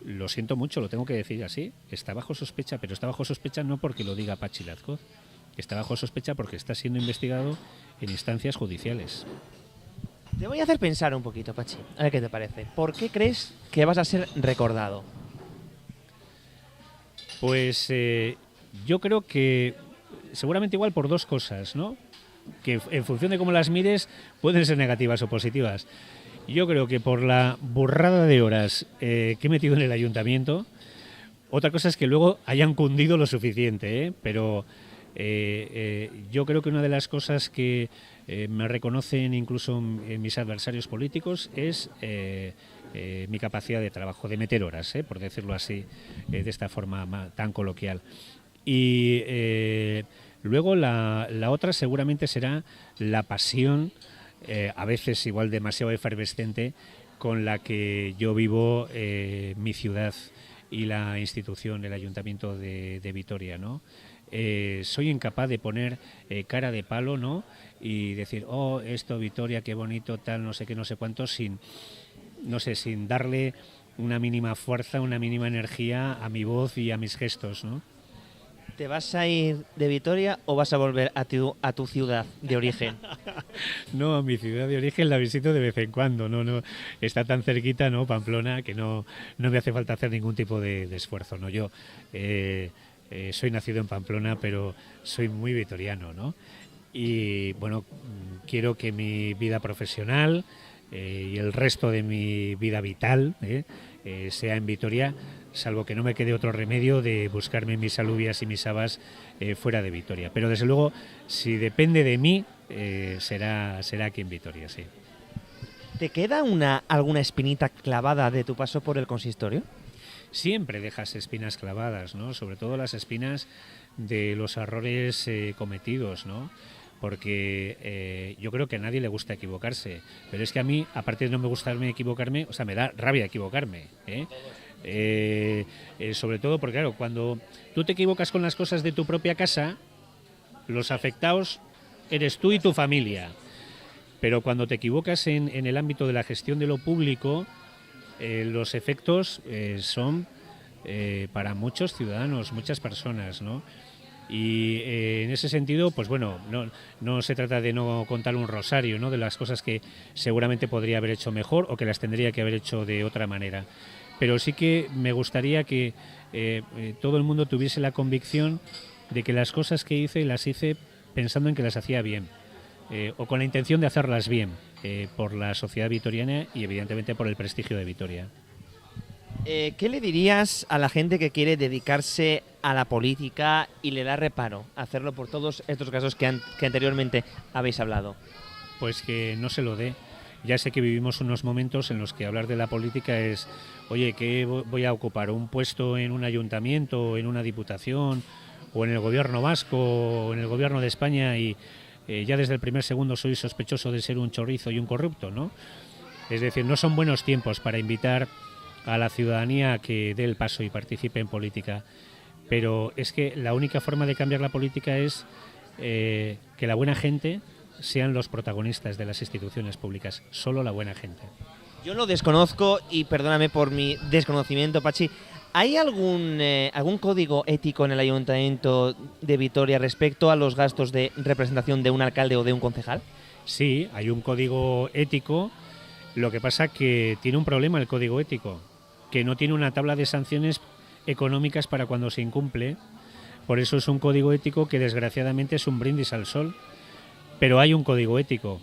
lo siento mucho, lo tengo que decir así, está bajo sospecha, pero está bajo sospecha no porque lo diga Patxi Lazcoz, está bajo sospecha porque está siendo investigado en instancias judiciales. Te voy a hacer pensar un poquito, Patxi, a ver qué te parece. ¿Por qué crees que vas a ser recordado? Pues yo creo que seguramente igual por dos cosas, ¿no? Que en función de cómo las mires pueden ser negativas o positivas. Yo creo que por la burrada de horas que he metido en el ayuntamiento. Otra cosa es que luego hayan cundido lo suficiente, pero yo creo que una de las cosas que me reconocen incluso mis adversarios políticos es mi capacidad de trabajo, de meter horas, por decirlo así, de esta forma tan coloquial. Y luego la otra seguramente será la pasión, a veces igual demasiado efervescente, con la que yo vivo mi ciudad y la institución, el Ayuntamiento de Vitoria, ¿no? Soy incapaz de poner cara de palo, ¿no? Y decir, oh, esto, Vitoria, qué bonito, tal, no sé qué, no sé cuánto, sin darle una mínima fuerza, una mínima energía a mi voz y a mis gestos, ¿no? ¿Te vas a ir de Vitoria o vas a volver a tu ciudad de origen? No, a mi ciudad de origen la visito de vez en cuando, no está tan cerquita, ¿no? Pamplona, que no me hace falta hacer ningún tipo de esfuerzo, ¿no? Yo soy nacido en Pamplona, pero soy muy vitoriano, ¿no? Y bueno, quiero que mi vida profesional y el resto de mi vida vital sea en Vitoria, salvo que no me quede otro remedio de buscarme mis alubias y mis habas fuera de Vitoria. Pero desde luego, si depende de mí, será aquí en Vitoria, sí. ¿Te queda alguna espinita clavada de tu paso por el consistorio? Siempre dejas espinas clavadas, ¿no? Sobre todo las espinas de los errores cometidos, ¿no? Porque yo creo que a nadie le gusta equivocarse, pero es que a mí, aparte de no me gustarme equivocarme, o sea, me da rabia equivocarme, sobre todo porque, claro, cuando tú te equivocas con las cosas de tu propia casa, los afectados eres tú y tu familia, pero cuando te equivocas en el ámbito de la gestión de lo público, los efectos son para muchos ciudadanos, muchas personas, ¿no? Y en ese sentido, pues bueno, no se trata de no contar un rosario, ¿no? De las cosas que seguramente podría haber hecho mejor o que las tendría que haber hecho de otra manera. Pero sí que me gustaría que todo el mundo tuviese la convicción de que las cosas que hice las hice pensando en que las hacía bien, o con la intención de hacerlas bien, por la sociedad vitoriana y evidentemente por el prestigio de Vitoria. ¿Qué le dirías a la gente que quiere dedicarse a la política y le da reparo hacerlo por todos estos casos que anteriormente habéis hablado? Pues que no se lo dé. Ya sé que vivimos unos momentos en los que hablar de la política es, oye, ¿qué voy a ocupar? ¿Un puesto en un ayuntamiento, en una diputación, o en el gobierno vasco, o en el gobierno de España, y ya desde el primer segundo soy sospechoso de ser un chorrizo y un corrupto, ¿no? Es decir, no son buenos tiempos para invitar a la ciudadanía a que dé el paso y participe en política. Pero es que la única forma de cambiar la política es que la buena gente sean los protagonistas de las instituciones públicas. Solo la buena gente. Yo lo desconozco y perdóname por mi desconocimiento, Patxi. ¿Hay algún código ético en el Ayuntamiento de Vitoria respecto a los gastos de representación de un alcalde o de un concejal? Sí, hay un código ético. Lo que pasa que tiene un problema el código ético, que no tiene una tabla de sanciones económicas para cuando se incumple. Por eso es un código ético que desgraciadamente es un brindis al sol. Pero hay un código ético.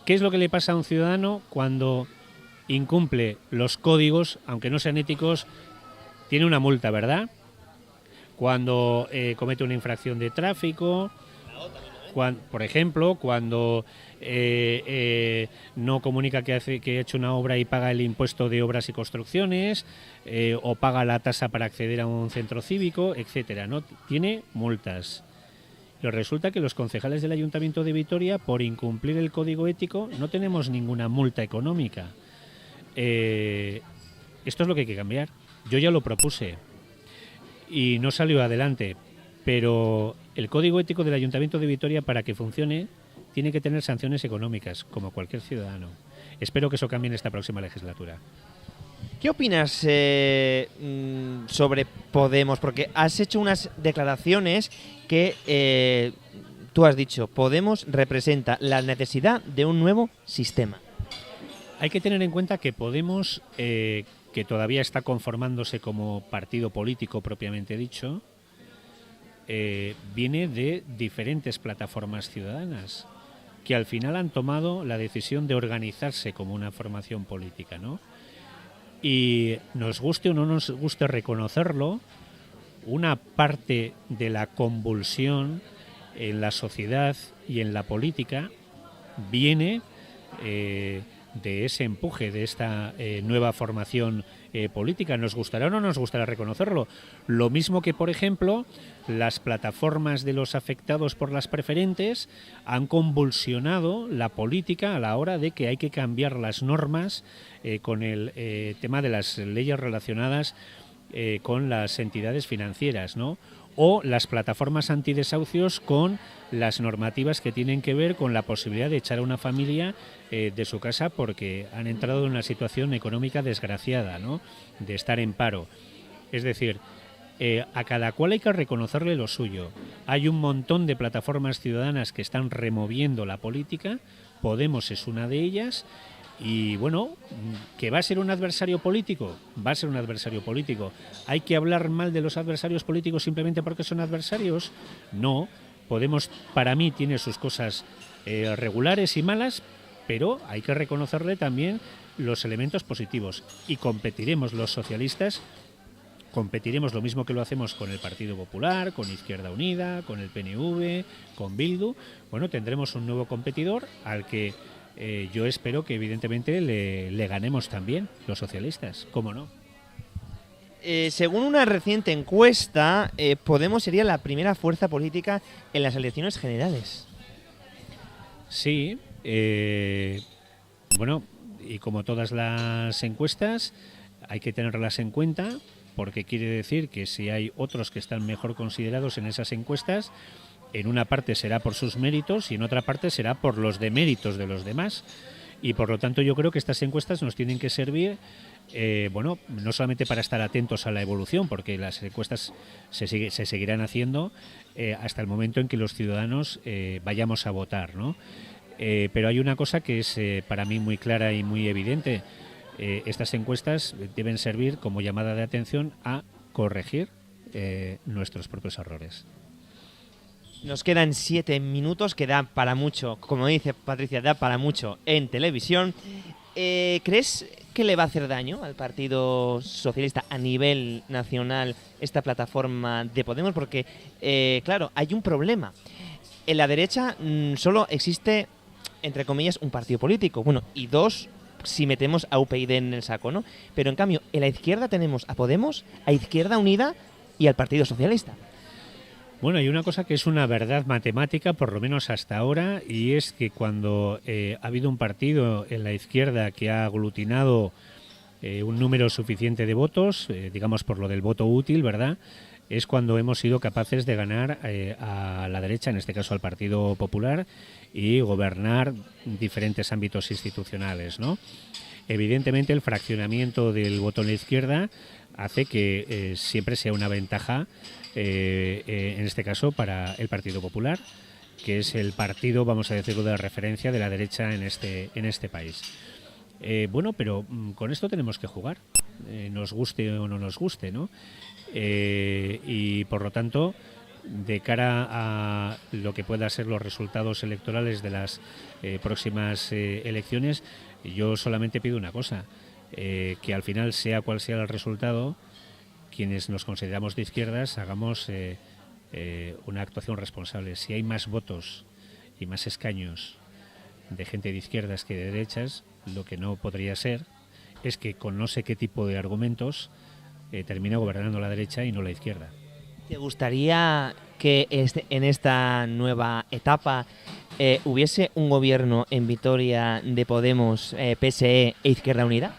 ¿Qué es lo que le pasa a un ciudadano cuando incumple los códigos, aunque no sean éticos? Tiene una multa, ¿verdad? Cuando comete una infracción de tráfico, por ejemplo, cuando no comunica que ha hecho una obra y paga el impuesto de obras y construcciones, o paga la tasa para acceder a un centro cívico, etcétera, ¿no? Tiene multas. Y resulta que los concejales del Ayuntamiento de Vitoria, por incumplir el código ético, no tenemos ninguna multa económica. Esto es lo que hay que cambiar. Yo ya lo propuse y no salió adelante, pero el código ético del Ayuntamiento de Vitoria, para que funcione, tiene que tener sanciones económicas, como cualquier ciudadano. espero que eso cambie en esta próxima legislatura. ¿Qué opinas sobre Podemos? Porque has hecho unas declaraciones que tú has dicho, Podemos representa la necesidad de un nuevo sistema. Hay que tener en cuenta que Podemos, que todavía está conformándose como partido político propiamente dicho, viene de diferentes plataformas ciudadanas que al final han tomado la decisión de organizarse como una formación política, ¿no? Y nos guste o no nos guste reconocerlo, una parte de la convulsión en la sociedad y en la política viene de ese empuje, de esta nueva formación política. ¿Nos gustará o no nos gustará reconocerlo? Lo mismo que, por ejemplo, las plataformas de los afectados por las preferentes han convulsionado la política a la hora de que hay que cambiar las normas con el tema de las leyes relacionadas con las entidades financieras, ¿no? O las plataformas antidesahucios con las normativas que tienen que ver con la posibilidad de echar a una familia de su casa porque han entrado en una situación económica desgraciada, ¿no? De estar en paro. Es decir, a cada cual hay que reconocerle lo suyo. Hay un montón de plataformas ciudadanas que están removiendo la política, Podemos es una de ellas. Y bueno, ¿que va a ser un adversario político? Va a ser un adversario político. ¿Hay que hablar mal de los adversarios políticos simplemente porque son adversarios? No. Podemos, para mí, tiene sus cosas regulares y malas, pero hay que reconocerle también los elementos positivos. Y competiremos los socialistas, competiremos lo mismo que lo hacemos con el Partido Popular, con Izquierda Unida, con el PNV, con Bildu. Bueno, tendremos un nuevo competidor al que yo espero que evidentemente le ganemos también los socialistas, ¿cómo no? Según una reciente encuesta, Podemos sería la primera fuerza política en las elecciones generales. Sí, bueno, y como todas las encuestas, hay que tenerlas en cuenta, porque quiere decir que si hay otros que están mejor considerados en esas encuestas, en una parte será por sus méritos y en otra parte será por los deméritos de los demás. Y por lo tanto yo creo que estas encuestas nos tienen que servir, bueno, no solamente para estar atentos a la evolución, porque las encuestas se seguirán haciendo hasta el momento en que los ciudadanos vayamos a votar, ¿no? Pero hay una cosa que es para mí muy clara y muy evidente. Estas encuestas deben servir como llamada de atención a corregir nuestros propios errores. Nos quedan 7 minutos, que da para mucho, como dice Patricia, da para mucho en televisión. ¿Crees que le va a hacer daño al Partido Socialista a nivel nacional esta plataforma de Podemos? Porque, claro, hay un problema. En la derecha solo existe, entre comillas, un partido político. Bueno, y dos si metemos a UPyD en el saco, ¿no? Pero en cambio, en la izquierda tenemos a Podemos, a Izquierda Unida y al Partido Socialista. Bueno, hay una cosa que es una verdad matemática, por lo menos hasta ahora, y es que cuando ha habido un partido en la izquierda que ha aglutinado un número suficiente de votos, digamos por lo del voto útil, ¿verdad?, es cuando hemos sido capaces de ganar a la derecha, en este caso al Partido Popular, y gobernar diferentes ámbitos institucionales, ¿no? Evidentemente el fraccionamiento del voto en la izquierda hace que siempre sea una ventaja, en este caso para el Partido Popular, que es el partido, vamos a decirlo, de referencia de la derecha en este país. Bueno, pero con esto tenemos que jugar, nos guste o no nos guste, ¿no? Y por lo tanto, de cara a lo que puedan ser los resultados electorales de las próximas elecciones, yo solamente pido una cosa, que al final, sea cual sea el resultado, quienes nos consideramos de izquierdas hagamos una actuación responsable. Si hay más votos y más escaños de gente de izquierdas que de derechas, lo que no podría ser es que con no sé qué tipo de argumentos termina gobernando la derecha y no la izquierda. ¿Te gustaría que en esta nueva etapa hubiese un gobierno en Vitoria de Podemos, PSE e Izquierda Unida?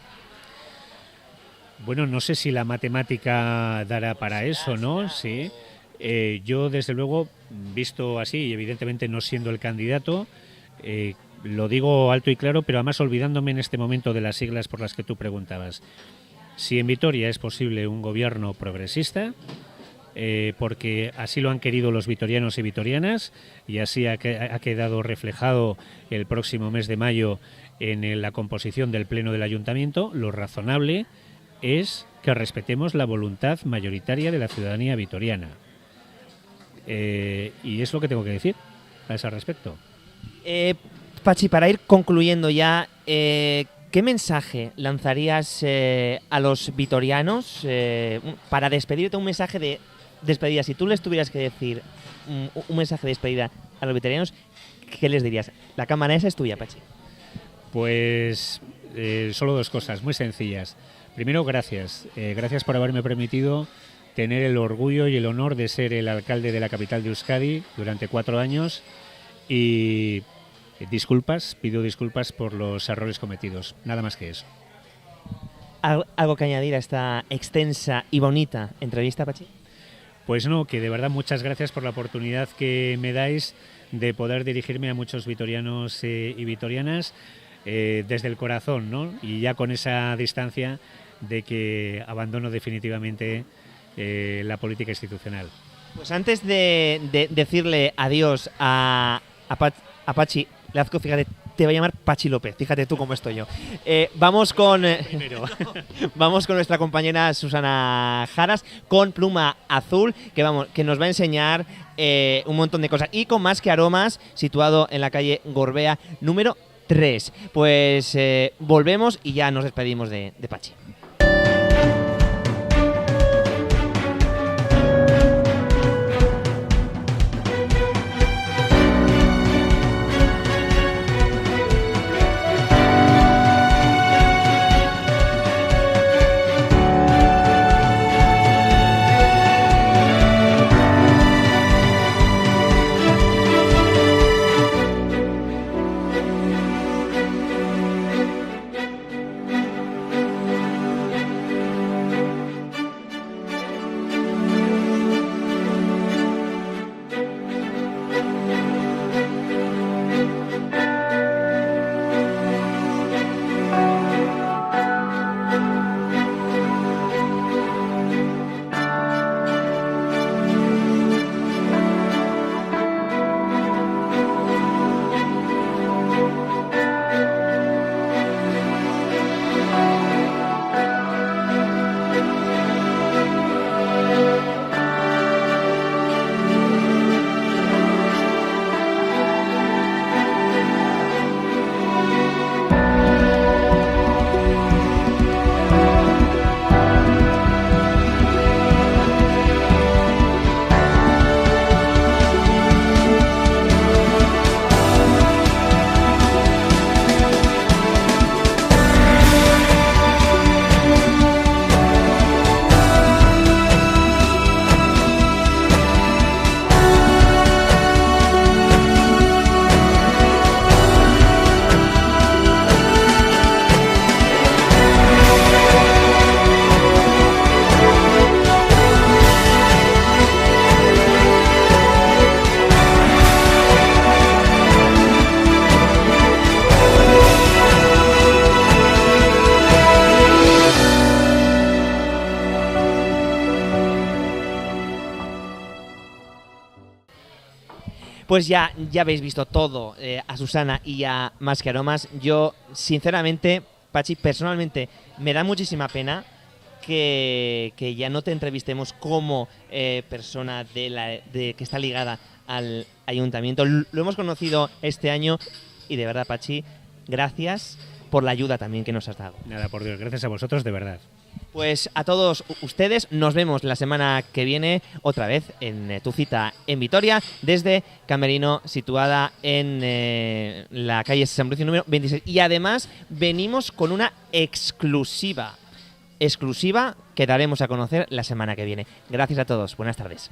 Bueno, no sé si la matemática dará para eso, ¿no? Sí. Yo, desde luego, visto así, y evidentemente no siendo el candidato, lo digo alto y claro, pero además olvidándome en este momento de las siglas por las que tú preguntabas. Si en Vitoria es posible un gobierno progresista, porque así lo han querido los vitorianos y vitorianas, y así ha quedado reflejado el próximo mes de mayo en la composición del Pleno del Ayuntamiento, lo razonable es que respetemos la voluntad mayoritaria de la ciudadanía vitoriana. Y es lo que tengo que decir a ese respecto. Pachi, para ir concluyendo ya, ¿qué mensaje lanzarías a los vitorianos para despedirte? Un mensaje de despedida. Si tú les tuvieras que decir un mensaje de despedida a los vitorianos, ¿qué les dirías? La cámara esa es tuya, Pachi. Pues solo dos cosas muy sencillas. Primero, gracias. Gracias por haberme permitido tener el orgullo y el honor de ser el alcalde de la capital de Euskadi durante 4 años, y pido disculpas por los errores cometidos. Nada más que eso. ¿Algo que añadir a esta extensa y bonita entrevista, Pachi? Pues no, que de verdad muchas gracias por la oportunidad que me dais de poder dirigirme a muchos vitorianos y vitorianas desde el corazón, ¿no? Y ya con esa distancia de que abandono definitivamente la política institucional. Pues antes de decirle adiós a Pachi Lazco, fíjate, te va a llamar Pachi López, fíjate tú cómo estoy yo. Vamos con nuestra compañera Susana Jaras, con Pluma Azul, que nos va a enseñar un montón de cosas. Y con Más que Aromas, situado en la calle Gorbea número 3. Pues volvemos y ya nos despedimos de Pachi. Pues ya habéis visto todo a Susana y a Más que Aromas. Yo, sinceramente, Pachi, personalmente, me da muchísima pena que ya no te entrevistemos como persona que está ligada al ayuntamiento. Lo hemos conocido este año y de verdad, Pachi, gracias por la ayuda también que nos has dado. Nada, por Dios, gracias a vosotros, de verdad. Pues a todos ustedes, nos vemos la semana que viene otra vez en tu cita en Vitoria, desde Camerino, situada en la calle San Brucio número 26. Y además venimos con una exclusiva que daremos a conocer la semana que viene. Gracias a todos, buenas tardes.